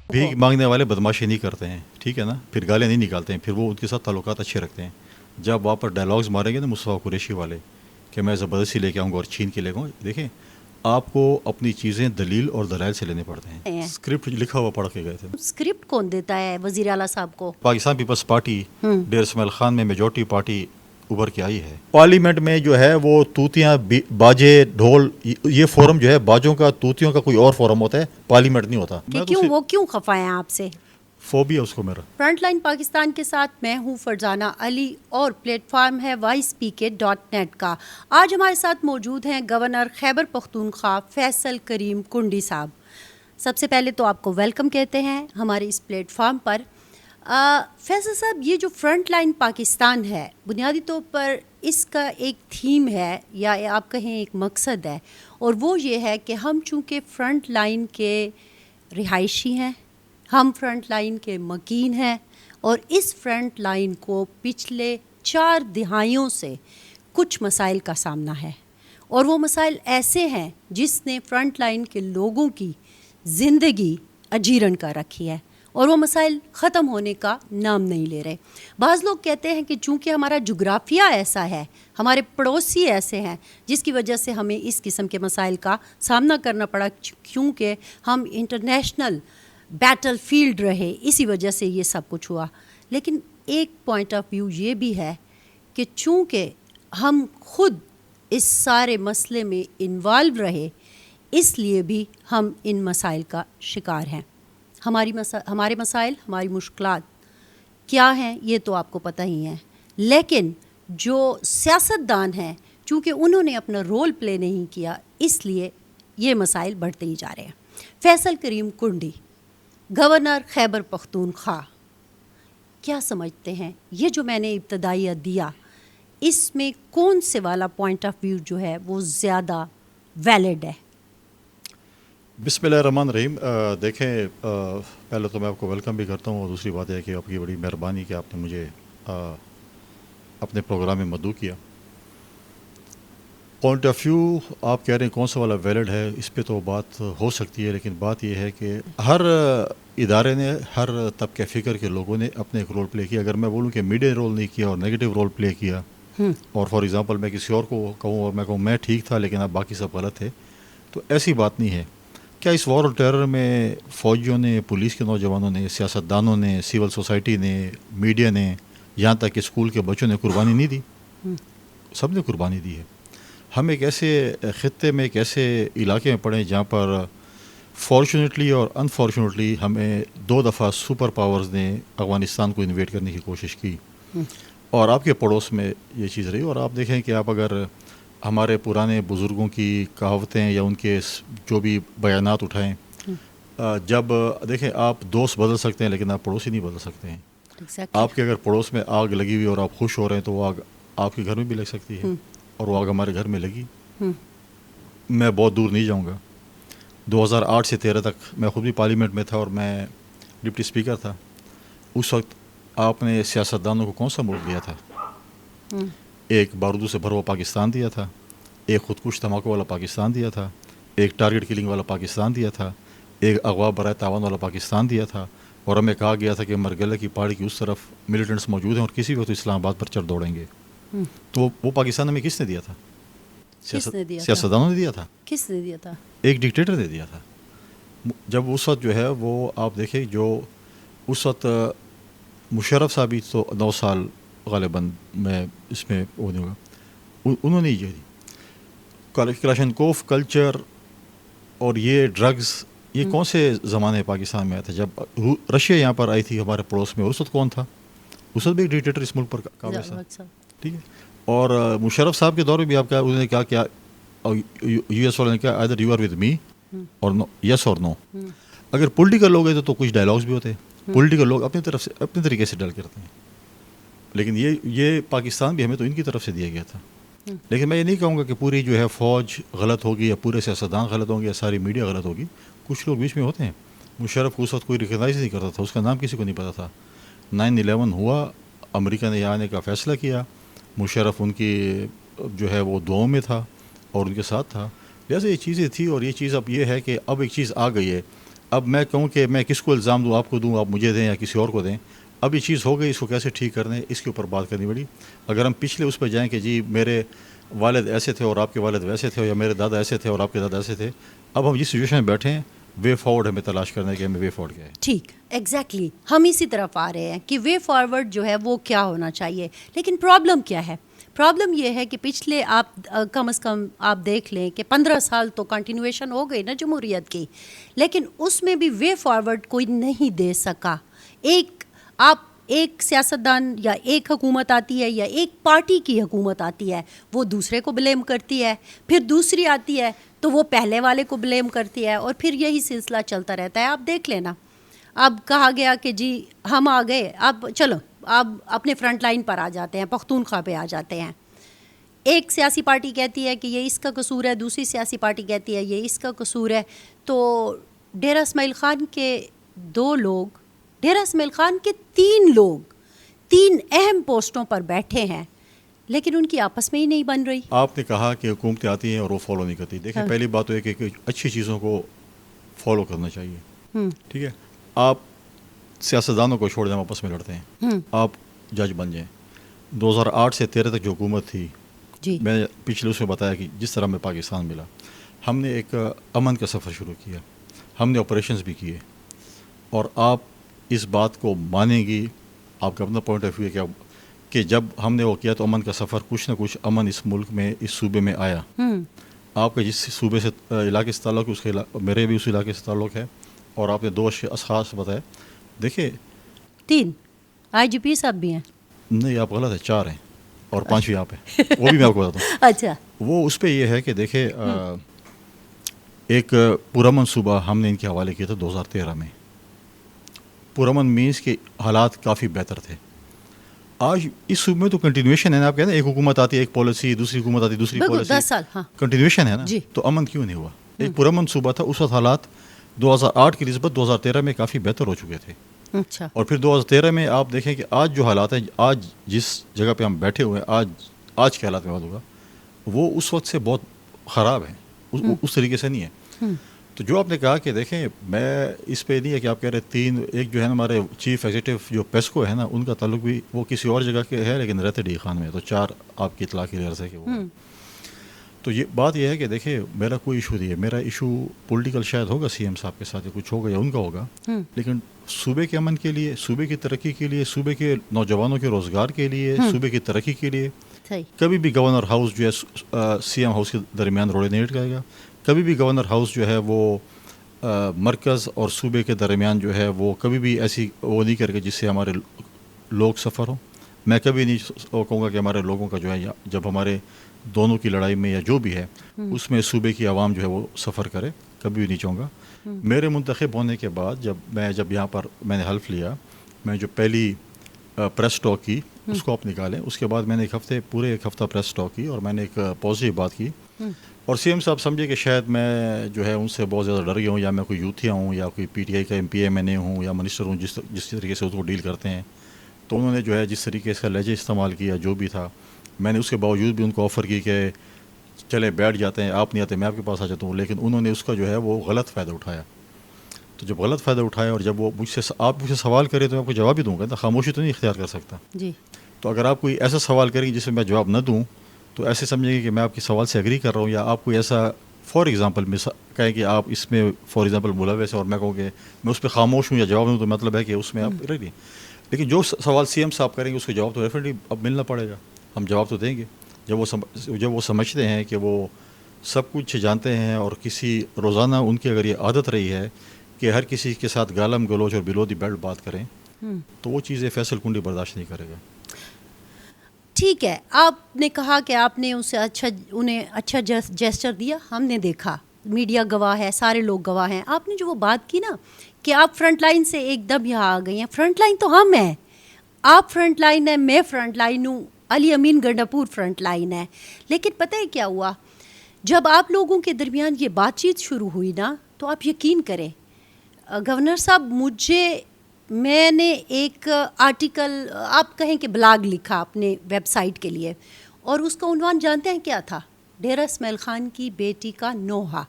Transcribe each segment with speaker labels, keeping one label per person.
Speaker 1: بھیک مانگنے والے بدماشی نہیں کرتے ہیں، ٹھیک ہے نا، پھر گالیاں نہیں نکالتے ہیں، پھر وہ ان کے ساتھ تعلقات اچھے رکھتے ہیں. جب وہاں پر ڈائلاگز ماریں گے نا مصطفیٰ قریشی والے کہ میں زبردستی لے کے آؤں گا اور چھین کے لے گا، دیکھیں آپ کو اپنی چیزیں دلیل اور دلائل سے لینے پڑتے ہیں. اسکرپٹ لکھا ہوا پڑھ کے گئے تھے.
Speaker 2: اسکرپٹ کون دیتا ہے وزیر اعلیٰ صاحب کو؟
Speaker 1: پاکستان پیپلز پارٹی ڈیر اسماعیل خان میں میجورٹی پارٹی ابھر کے آئی ہے. پارلیمنٹ میں جو ہے وہ توتیاں باجے ڈھول، یہ فورم جو ہے باجوں کا توتیوں کا کوئی اور فورم ہوتا ہے، پارلیمنٹ نہیں ہوتا.
Speaker 2: وہ کیوں خفا ہیں آپ سے؟
Speaker 1: فوبیا اس کو میرا.
Speaker 2: فرنٹ لائن پاکستان کے ساتھ میں ہوں فرزانہ علی اور پلیٹ فارم ہے voicepk.net کا. آج ہمارے ساتھ موجود ہیں گورنر خیبر پختونخوا فیصل کریم کنڈی صاحب. سب سے پہلے تو آپ کو ویلکم کہتے ہیں ہمارے اس پلیٹ فارم پر. فیصل صاحب، یہ جو فرنٹ لائن پاکستان ہے بنیادی طور پر اس کا ایک تھیم ہے یا آپ کہیں ایک مقصد ہے، اور وہ یہ ہے کہ ہم چونکہ فرنٹ لائن کے رہائشی ہیں، ہم فرنٹ لائن کے مکین ہیں، اور اس فرنٹ لائن کو پچھلے 4 دہائیوں سے کچھ مسائل کا سامنا ہے، اور وہ مسائل ایسے ہیں جس نے فرنٹ لائن کے لوگوں کی زندگی اجیرن کر رکھی ہے، اور وہ مسائل ختم ہونے کا نام نہیں لے رہے. بعض لوگ کہتے ہیں کہ چونکہ ہمارا جغرافیہ ایسا ہے، ہمارے پڑوسی ایسے ہیں، جس کی وجہ سے ہمیں اس قسم کے مسائل کا سامنا کرنا پڑا، کیونکہ ہم انٹرنیشنل بیٹل فیلڈ رہے، اسی وجہ سے یہ سب کچھ ہوا. لیکن ایک پوائنٹ آف ویو یہ بھی ہے کہ چونکہ ہم خود اس سارے مسئلے میں انوالو رہے، اس لیے بھی ہم ان مسائل کا شکار ہیں. ہمارے مسائل، ہماری مشکلات کیا ہیں یہ تو آپ کو پتہ ہی ہے، لیکن جو سیاستدان ہیں چونکہ انہوں نے اپنا رول پلے نہیں کیا، اس لیے یہ مسائل بڑھتے ہی جا رہے ہیں. فیصل کریم کنڈی، گورنر خیبر پختونخوا، کیا سمجھتے ہیں یہ جو میں نے ابتدائیہ دیا، اس میں کون سے والا پوائنٹ آف ویو جو ہے وہ زیادہ ویلڈ ہے؟
Speaker 1: بسم اللہ الرحمن الرحیم. دیکھیں، پہلے تو میں آپ کو ویلکم بھی کرتا ہوں، اور دوسری بات ہے کہ آپ کی بڑی مہربانی کہ آپ نے مجھے اپنے پروگرام میں مدعو کیا. پوائنٹ آف ویو آپ کہہ رہے ہیں کون سا والا ویلڈ ہے، اس پہ تو بات ہو سکتی ہے، لیکن بات یہ ہے کہ ہر ادارے نے، ہر طبقہ فکر کے لوگوں نے اپنے ایک رول پلے کیا. اگر میں بولوں کہ میڈیا نے رول نہیں کیا اور نیگیٹو رول پلے کیا، اور فار ایگزامپل میں کسی اور کو کہوں اور میں کہوں میں ٹھیک تھا لیکن اب باقی سب غلط ہے، تو ایسی بات نہیں ہے. کیا اس وار اور ٹیرر میں فوجیوں نے، پولیس کے نوجوانوں نے، سیاستدانوں نے، سول سوسائٹی نے، میڈیا نے، یہاں تک کہ اسکول کے بچوں نے قربانی نہیں دی؟ سب نے قربانی دی ہے. ہم ایک ایسے خطے میں، ایک ایسے علاقے میں پڑے جہاں پر فارچونیٹلی اور انفارچونیٹلی ہمیں 2 دفعہ سپر پاورز نے افغانستان کو انویٹ کرنے کی کوشش کی، اور آپ کے پڑوس میں یہ چیز رہی. اور آپ دیکھیں کہ آپ اگر ہمارے پرانے بزرگوں کی کہاوتیں یا ان کے جو بھی بیانات اٹھائیں، جب دیکھیں آپ دوست بدل سکتے ہیں لیکن آپ پڑوسی نہیں بدل سکتے ہیں. آپ کے اگر پڑوس میں آگ لگی ہوئی اور آپ خوش ہو رہے ہیں تو وہ آگ آپ کے گھر میں بھی لگ سکتی ہے، اور وہ آگ ہمارے گھر میں لگی. میں بہت دور نہیں جاؤں گا، 2008 سے 13 تک میں خود بھی پارلیمنٹ میں تھا اور میں ڈپٹی اسپیکر تھا. اس وقت آپ نے سیاستدانوں کو کون سا ملک دیا تھا؟ ایک بارودوں سے بھرا ہوا پاکستان دیا تھا، ایک خودکش دھماکوں والا پاکستان دیا تھا، ایک ٹارگٹ کلنگ والا پاکستان دیا تھا، ایک اغوا برائے تاوان والا پاکستان دیا تھا، اور ہمیں کہا گیا تھا کہ مرگلہ کی پہاڑی کی اس طرف ملیٹنٹس موجود ہیں اور کسی وقت اسلام آباد پر چڑھ دوڑیں گے. تو وہ پاکستان میں کس نے دیا تھا؟ سیاستدانوں نے دیا تھا.
Speaker 2: کس نے دیا تھا؟
Speaker 1: ایک ڈکٹیٹر نے دیا تھا. جب اس وقت جو ہے وہ آپ دیکھیں، جو اس وقت مشرف صاحب بھی تو 9 سال غالباً میں اس میں وہ نہیں ہوگا، انہوں نے یہ کلاشنکوف کلچر اور یہ ڈرگز، یہ کون سے زمانے پاکستان میں آیا تھا؟ جب رشیا یہاں پر آئی تھی ہمارے پڑوس میں، اس وقت کون تھا؟ اس وقت بھی ایک ڈکٹیٹر اس ملک پر قابض تھا، ٹھیک ہے. اور مشرف صاحب کے دور میں بھی آپ کیا انہوں نے کہا کیا یو ایس والوں نے کہا either you are with me اور نو، یس اور نو. اگر پولیٹیکل لوگ ہیں تو کچھ ڈائلاگس بھی ہوتے ہیں، پولیٹیکل لوگ اپنی طرف سے اپنے طریقے سے ڈیل کرتے ہیں، لیکن یہ پاکستان بھی ہمیں تو ان کی طرف سے دیا گیا تھا. لیکن میں یہ نہیں کہوں گا کہ پوری جو ہے فوج غلط ہوگی یا پورے سیاستدان غلط ہوں گے یا ساری میڈیا غلط ہوگی. کچھ لوگ بیچ میں ہوتے ہیں. مشرف کو اس وقت کوئی ریکگنائز نہیں کرتا تھا، اس کا نام کسی کو نہیں پتا تھا. 9/11 ہوا، امریکہ نے یہاں آنے کا فیصلہ کیا، مشرف ان کی جو ہے وہ دعاؤں میں تھا اور ان کے ساتھ تھا. لہٰذا یہ چیزیں تھی، اور یہ چیز اب یہ ہے کہ اب ایک چیز آ گئی ہے. اب میں کہوں کہ میں کس کو الزام دوں، آپ کو دوں، آپ مجھے دیں یا کسی اور کو دیں. اب یہ چیز ہو گئی، اس کو کیسے ٹھیک کرنا ہے اس کے اوپر بات کرنی پڑی. اگر ہم پچھلے اس پہ جائیں کہ جی میرے والد ایسے تھے اور آپ کے والد ویسے تھے، یا میرے دادا ایسے تھے اور آپ کے دادا ایسے تھے، اب ہم جس سچویشن میں بیٹھے ہیں وے فارورڈ ہمیں تلاش کرنا ہے کہ ہمیں وے فارورڈ کیا ہے.
Speaker 2: ٹھیک، ایگزیکٹلی ہم اسی طرف آ رہے ہیں کہ وے فارورڈ جو ہے وہ کیا ہونا چاہیے. لیکن پرابلم کیا ہے؟ پرابلم یہ ہے کہ پچھلے آپ کم از کم آپ دیکھ لیں کہ 15 سال تو کنٹینویشن ہو گئی نا جمہوریت کی، لیکن اس میں بھی وے فارورڈ کوئی نہیں دے سکا. ایک سیاستدان یا ایک حکومت آتی ہے یا ایک پارٹی کی حکومت آتی ہے، وہ دوسرے کو بلیم کرتی ہے، پھر دوسری آتی ہے تو وہ پہلے والے کو بلیم کرتی ہے، اور پھر یہی سلسلہ چلتا رہتا ہے. آپ دیکھ لینا، اب کہا گیا کہ جی ہم آ گئے، اب چلو اب اپنے فرنٹ لائن پر آ جاتے ہیں، پختونخوا پہ آ جاتے ہیں. ایک سیاسی پارٹی کہتی ہے کہ یہ اس کا قصور ہے، دوسری سیاسی پارٹی کہتی ہے یہ اس کا قصور ہے. تو ڈیرہ اسماعیل خان کے 2 لوگ، ڈیرہ اسماعیل خان کے 3 لوگ 3 اہم پوسٹوں پر بیٹھے ہیں، لیکن ان کی آپس میں ہی نہیں بن رہی.
Speaker 1: آپ نے کہا کہ حکومتیں آتی ہیں اور وہ فالو نہیں کرتی. دیکھیں پہلی بات تو یہ کہ اچھی چیزوں کو فالو کرنا چاہیے. ٹھیک ہے، آپ سیاستدانوں کو چھوڑ دیں، آپس میں لڑتے ہیں، آپ جج بن جائیں. 2008 سے 13 تک جو حکومت تھی،
Speaker 2: جی
Speaker 1: میں نے پچھلے اس میں بتایا کہ جس طرح میں پاکستان ملا، ہم نے ایک امن کا سفر شروع کیا، ہم نے آپریشنز بھی کیے. اور آپ اس بات کو مانیں گی، آپ کا اپنا پوائنٹ آف ویو ہے کہ جب ہم نے وہ کیا تو امن کا سفر کچھ نہ کچھ امن اس ملک میں، اس صوبے میں آیا. آپ کا جس صوبے سے علاقے سے تعلق ہے، اس کے میرے بھی اس علاقے سے تعلق ہے. اور آپ نے 2 اشخاص بتائے. دیکھیں
Speaker 2: 3 IGP صاحب بھی ہیں.
Speaker 1: نہیں، آپ غلط ہے، 4 ہیں اور 5ویں آپ ہے، وہ بھی میں آپ کو بتاتا ہوں.
Speaker 2: اچھا،
Speaker 1: وہ اس پہ یہ ہے کہ دیکھیں ایک پرامن صوبہ ہم نے ان کے حوالے کیا تھا 2013 میں. پرامن مینس کے حالات کافی بہتر تھے. آج اس صوبے میں تو کنٹینویشن ہے نا، آپ کہتے ہیں ایک حکومت آتی ہے ایک پالیسی، دوسری حکومت آتی ہے دوسری پالیسی،
Speaker 2: 10 سال ہاں
Speaker 1: کنٹینویشن ہے نا.
Speaker 2: جی.
Speaker 1: تو امن کیوں نہیں ہوا؟ ایک پرامن صوبہ تھا، اس وقت حالات 2008 کی نسبت 2013 میں کافی بہتر ہو چکے تھے.
Speaker 2: اچھا،
Speaker 1: اور پھر 2013 میں آپ دیکھیں کہ آج جو حالات ہیں، آج جس جگہ پہ ہم بیٹھے ہوئے ہیں، آج کے حالات میں بات ہوگا، وہ اس وقت سے بہت خراب ہیں، اس طریقے سے نہیں ہے. تو جو آپ نے کہا کہ دیکھیں، میں اس پہ نہیں ہے کہ آپ کہہ رہے 3، ایک جو ہے نا ہمارے چیف ایگزیکٹو جو پیسکو ہے نا، ان کا تعلق بھی وہ کسی اور جگہ کے ہے لیکن رہتے ڈی خان میں. تو 4 آپ کی اطلاع کی غرض ہے کہ وہ. تو یہ بات یہ ہے کہ دیکھیں میرا کوئی ایشو نہیں ہے، میرا ایشو پولیٹیکل شاید ہوگا سی ایم صاحب کے ساتھ، یا کچھ ہوگا یا ان کا ہوگا، لیکن صوبے کے امن کے لیے، صوبے کی ترقی کے لیے، صوبے کے نوجوانوں کے روزگار کے لیے، صوبے کی ترقی کے لیے کبھی بھی گورنر ہاؤس جو ہے سی ایم ہاؤس کے درمیان روڑے نہیں اٹکائے گا. کبھی بھی گورنر ہاؤس جو ہے وہ مرکز اور صوبے کے درمیان جو ہے وہ کبھی بھی ایسی وہ نہیں کرے گا جس سے ہمارے لوگ سفر ہوں. میں کبھی نہیں کہوں گا کہ ہمارے لوگوں کا جو ہے جب ہمارے دونوں کی لڑائی میں یا جو بھی ہے اس میں صوبے کی عوام جو ہے وہ سفر کرے، کبھی بھی نہیں چاہوں گا. میرے منتخب ہونے کے بعد جب یہاں پر میں نے حلف لیا، میں جو پہلی پریس ٹاک کی اس کو آپ نکالیں، اس کے بعد میں نے پورے ایک ہفتہ پریس ٹاک کی اور میں نے ایک پازیٹیو بات کی. اور سی ایم صاحب سمجھے کہ شاید میں جو ہے ان سے بہت زیادہ ڈر گیا ہوں، یا میں کوئی یوتھیا ہوں، یا کوئی پی ٹی آئی کا ایم پی اے میں نہیں ہوں، یا منسٹر ہوں جس طریقے سے اس کو ڈیل کرتے ہیں. تو انہوں نے جو ہے جس طریقے سے لہجے استعمال کیا جو بھی تھا، میں نے اس کے باوجود بھی ان کو آفر کی کہ چلے بیٹھ جاتے ہیں، آپ نہیں آتے میں آپ کے پاس آ جاتا ہوں، لیکن انہوں نے اس کا جو ہے وہ غلط فائدہ اٹھایا. تو جب غلط فائدہ اٹھایا اور جب وہ آپ مجھ سے سوال کرے تو میں آپ کو جواب بھی دوں گا، خاموشی تو نہیں اختیار کر سکتا
Speaker 2: جی.
Speaker 1: تو اگر آپ کوئی ایسا سوال کریں گے جس میں میں جواب نہ دوں تو ایسے سمجھیں گے کہ میں آپ کے سوال سے ایگری کر رہا ہوں، یا آپ کوئی ایسا فار ایگزامپل کہیں کہ آپ اس میں فار ایگزامپل ملوث ہیں اور میں کہوں کہ میں اس پہ خاموش ہوں یا جواب دوں، تو مطلب ہے کہ اس میں آپ رہیے. لیکن جو سوال سی ایم صاحب کریں گے اس کا جواب تو ڈیفینیٹلی اب ملنا پڑے گا، ہم جواب تو دیں گے. جب وہ سمجھتے ہیں کہ وہ سب کچھ جانتے ہیں، اور کسی روزانہ ان کی اگر یہ عادت رہی ہے کہ ہر کسی کے ساتھ گالم گلوچ اور بلو دی بیلٹ بات کریں، تو وہ چیزیں فیصل کنڈی برداشت نہیں کرے گا.
Speaker 2: ٹھیک ہے، آپ نے کہا کہ آپ نے انہیں اچھا جیسچر دیا، ہم نے دیکھا، میڈیا گواہ ہے، سارے لوگ گواہ ہیں. آپ نے جو وہ بات کی نا کہ آپ فرنٹ لائن سے ایک دم یہاں آ گئی ہیں. فرنٹ لائن تو ہم ہیں، آپ فرنٹ لائن ہیں، میں فرنٹ لائن ہوں، علی امین گنڈاپور فرنٹ لائن ہے. لیکن پتہ ہے کیا ہوا؟ جب آپ لوگوں کے درمیان یہ بات چیت شروع ہوئی نا، تو آپ یقین کریں گورنر صاحب، میں نے ایک آرٹیکل، آپ کہیں کہ بلاگ لکھا اپنے ویب سائٹ کے لیے، اور اس کا عنوان جانتے ہیں کیا تھا؟ ڈیرہ اسماعیل خان کی بیٹی کا نوحہ.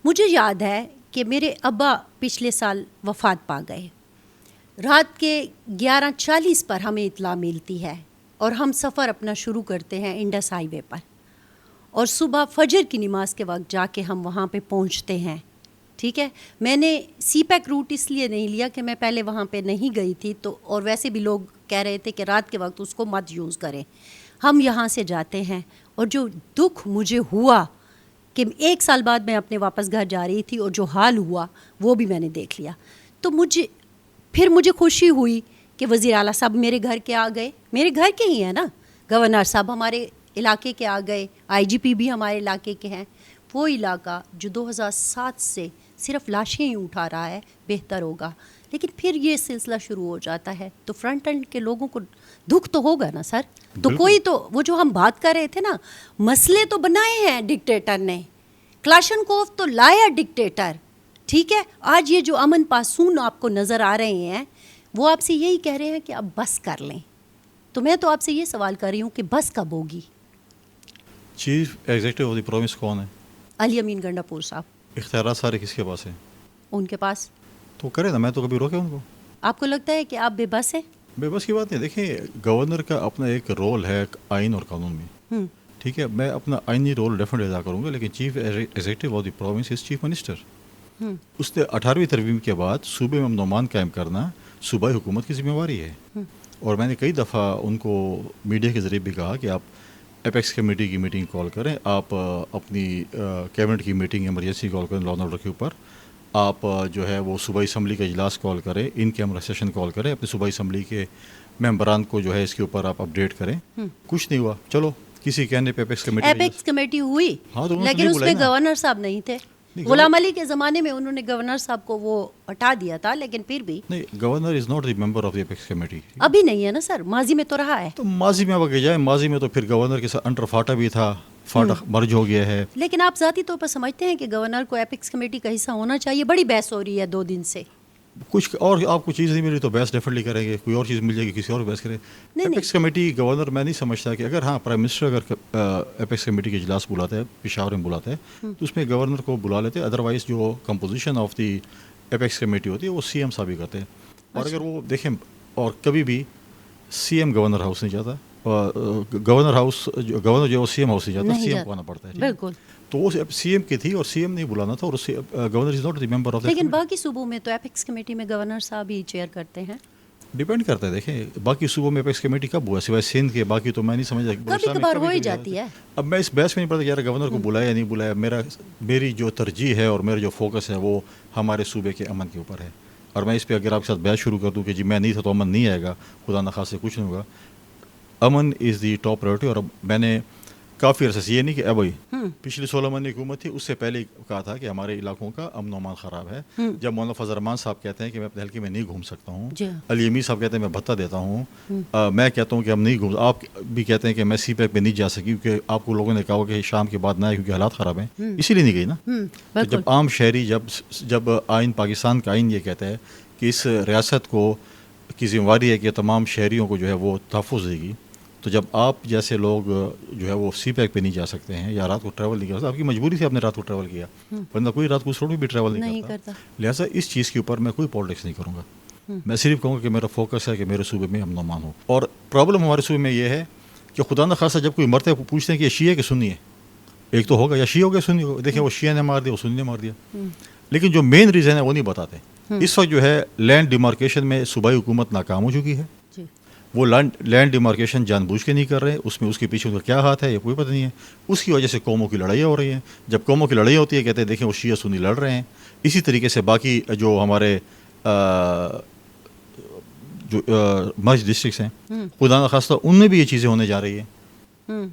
Speaker 2: مجھے یاد ہے کہ میرے ابا پچھلے سال وفات پا گئے. رات کے 11:40 پر ہمیں اطلاع ملتی ہے اور ہم سفر اپنا شروع کرتے ہیں انڈس ہائی وے پر, اور صبح فجر کی نماز کے وقت جا کے ہم وہاں پہ پہنچتے ہیں. ٹھیک ہے, میں نے سی پیک روٹ اس لیے نہیں لیا کہ میں پہلے وہاں پہ نہیں گئی تھی, تو اور ویسے بھی لوگ کہہ رہے تھے کہ رات کے وقت اس کو مت یوز کریں. ہم یہاں سے جاتے ہیں, اور جو دکھ مجھے ہوا کہ 1 سال بعد میں اپنے واپس گھر جا رہی تھی, اور جو حال ہوا وہ بھی میں نے دیکھ لیا. تو مجھے خوشی ہوئی کہ وزیر اعلیٰ صاحب میرے گھر کے آ گئے, میرے گھر کے ہی ہیں نا, گورنر صاحب ہمارے علاقے کے آ گئے, آئی جی پی بھی ہمارے علاقے کے ہیں. وہ علاقہ جو 2007 سے صرف لاشیں ہی اٹھا رہا ہے بہتر ہوگا, لیکن پھر یہ سلسلہ شروع ہو جاتا ہے تو فرنٹ اینڈ کے لوگوں کو دکھ تو ہوگا نا سر. تو کوئی تو وہ جو ہم بات کر رہے تھے نا, مسئلے تو بنائے ہیں ڈکٹیٹر نے, کلاشنکوف تو لایا ڈکٹیٹر. ٹھیک ہے, آج یہ جو امن پاسون آپ کو نظر آ رہے ہیں وہ آپ سے یہی کہہ رہے ہیں کہ اب بس کر لیں. تو میں تو آپ سے یہ سوال کر رہی ہوں کہ بس کب ہوگی؟
Speaker 1: Chief executive of the province کون ہے؟
Speaker 2: علی امین گنڈا پور صاحب.
Speaker 1: اختیارات سارے کس کے پاس ہیں؟
Speaker 2: ان کے پاس.
Speaker 1: تو کرے نا, میں تو کبھی روکے ان کو.
Speaker 2: آپ کو لگتا ہے کہ آپ بے بس ہیں؟
Speaker 1: بے بس کی بات نہیں. دیکھیں, گورنر کا اپنا ایک رول ہے آئین اور قانون میں. ٹھیک ہے, میں اپنا آئینی رول ڈیفینیٹلی ادا کروں گا, لیکن chief executive of the province is chief minister. اس نے 18ویں ترمیم کے بعد صوبے میں امن و امان قائم کرنا صوبائی حکومت کی ذمہ داری ہے. اور میں نے کئی دفعہ ان کو میڈیا کے ذریعے بھی کہا کہ آپ اپیکس کمیٹی کی میٹنگ کال کریں, آپ اپنی کیبنٹ کی میٹنگ ایمرجنسی کال کریں لا اینڈ آرڈر کے اوپر, آپ جو ہے وہ صوبائی اسمبلی کا اجلاس کال کریں, ان کیمرہ سیشن کال کریں, اپنی صوبائی اسمبلی کے ممبران کو جو ہے اس کے اوپر آپ اپڈیٹ کریں. کچھ نہیں ہوا, چلو کسی کہنے پہ
Speaker 2: اپیکس کمیٹی ہوئی, لیکن اس میں گورنر صاحب نہیں تھے. غلام علی کے زمانے میں انہوں نے گورنر صاحب کو وہ ہٹا دیا تھا, لیکن پھر بھی
Speaker 1: نہیں, governor is not the member of the apex committee.
Speaker 2: ابھی نہیں ہے نا سر, ماضی میں تو رہا ہے.
Speaker 1: تو ماضی میں اگر جائیں, ماضی میں تو پھر گورنر کے ساتھ انڈر فاٹا بھی تھا, فاٹا مرج ہو گیا ہے.
Speaker 2: لیکن آپ ذاتی طور پر سمجھتے ہیں کہ گورنر کو اپیکس کمیٹی کا حصہ ہونا چاہیے؟ بڑی بحث ہو رہی ہے 2 دن سے.
Speaker 1: کچھ اور آپ کو چیز نہیں ملی تو بحث ڈیفینیٹلی کریں گے, کوئی اور چیز مل جائے گی کسی اور بحث کریں. اپیکس کمیٹی گورنر میں نہیں سمجھتا کہ اگر ہاں پرائم منسٹر اگر اپیکس کمیٹی کے اجلاس بلاتا ہے, پشاور میں بلاتا ہے, تو اس میں گورنر کو بلا لیتے. ادروائز جو composition of the apex committee ہوتی ہے وہ سی ایم صاحب ہی کرتے ہیں. اور اگر وہ دیکھیں, اور کبھی بھی سی ایم گورنر ہاؤس نہیں جاتا, گورنر جو سی ایم ہاؤس نہیں جاتا, سی ایم کو آنا پڑتا ہے.
Speaker 2: بالکل.
Speaker 1: تو وہ سی ایم کی تھی اور سی ایم نہیں بلانا تھا, اور governor is not the member of.
Speaker 2: لیکن باقی صوبوں میں تو اپیکس کمیٹی میں گورنر صاحب ہی چیئر کرتے ہیں.
Speaker 1: ڈیپینڈ کرتا ہے. دیکھیں, باقی صوبوں میں اپیکس کمیٹی کب ہوا سوائے سندھ کے, باقی تو میں نہیں سمجھتا.
Speaker 2: کبھی کبھار ہو ہی جاتی ہے.
Speaker 1: اب میں اس بحث میں نہیں پڑتا کہ یار گورنر کو بلایا یا نہیں بلایا. میری جو ترجیح ہے اور میرا جو فوکس ہے وہ ہمارے صوبے کے امن کے اوپر ہے. اور میں اس پہ اگر آپ کے ساتھ بحث شروع کر دوں کہ جی میں نہیں تھا تو امن نہیں آئے گا, خدا نخواستہ کچھ نہیں ہوگا. امن از دی ٹاپ پرائورٹی. اور اب میں نے کافی عرصے سے, یہ نہیں کہ اب پچھلی 16 ماہ حکومت تھی, اس سے پہلے کہا تھا کہ ہمارے علاقوں کا امن و امان خراب ہے. جب مولانا فضل الرحمان صاحب کہتے ہیں کہ میں اپنے حلقے میں نہیں گھوم سکتا ہوں, علی امیر صاحب کہتے ہیں میں بھتہ دیتا ہوں, میں کہتا ہوں کہ ہم نہیں گھوم, آپ بھی کہتے ہیں کہ میں سی پیک پہ نہیں جا سکی کیونکہ آپ کو لوگوں نے کہا کہ شام کے بعد نہ آئے کیونکہ حالات خراب ہیں, اسی لیے نہیں گئی نا. جب عام شہری, جب آئین پاکستان کا آئین یہ کہتا ہے کہ اس ریاست کو کی ذمہ داری ہے کہ تمام شہریوں کو جو ہے وہ تحفظ دے گی, تو جب آپ جیسے لوگ جو ہے وہ سی پیک پہ نہیں جا سکتے ہیں یا رات کو ٹریول نہیں کر سکتے, آپ کی مجبوری سے آپ نے رات کو ٹریول کیا, ورنہ کوئی رات کو اس روڈ میں بھی ٹریول نہیں کرتا. لہٰذا اس چیز کے اوپر میں کوئی پالیٹکس نہیں کروں گا. میں صرف کہوں گا کہ میرا فوکس ہے کہ میرے صوبے میں امن و امان ہو. اور پرابلم ہمارے صوبے میں یہ ہے کہ خدا نخواستہ جب کوئی مرتے پوچھتے ہیں کہ یہ شیعہ کہ سنی ہے, ایک تو ہوگا یا شیعہ ہوگا سنی ہوگا. دیکھیں, وہ شیعہ نے مار دیا, وہ سنی نے مار دیا, لیکن جو مین ریزن ہے وہ نہیں بتاتے. اس وقت جو ہے لینڈ ڈیمارکیشن میں صوبائی حکومت ناکام ہو چکی ہے. وہ لینڈ ڈیمارکیشن جان بوجھ کے نہیں کر رہے, اس میں اس کے پیچھے ان کا کیا ہاتھ ہے یہ کوئی پتہ نہیں ہے. اس کی وجہ سے قوموں کی لڑائیاں ہو رہی ہیں. جب قوموں کی لڑائی ہوتی ہے کہتے ہیں دیکھیں وہ شیعہ سنی لڑ رہے ہیں. اسی طریقے سے باقی جو ہمارے جو مرج ڈسٹرکس ہیں, خدا نخواستہ ان میں بھی یہ چیزیں ہونے جا رہی ہیں.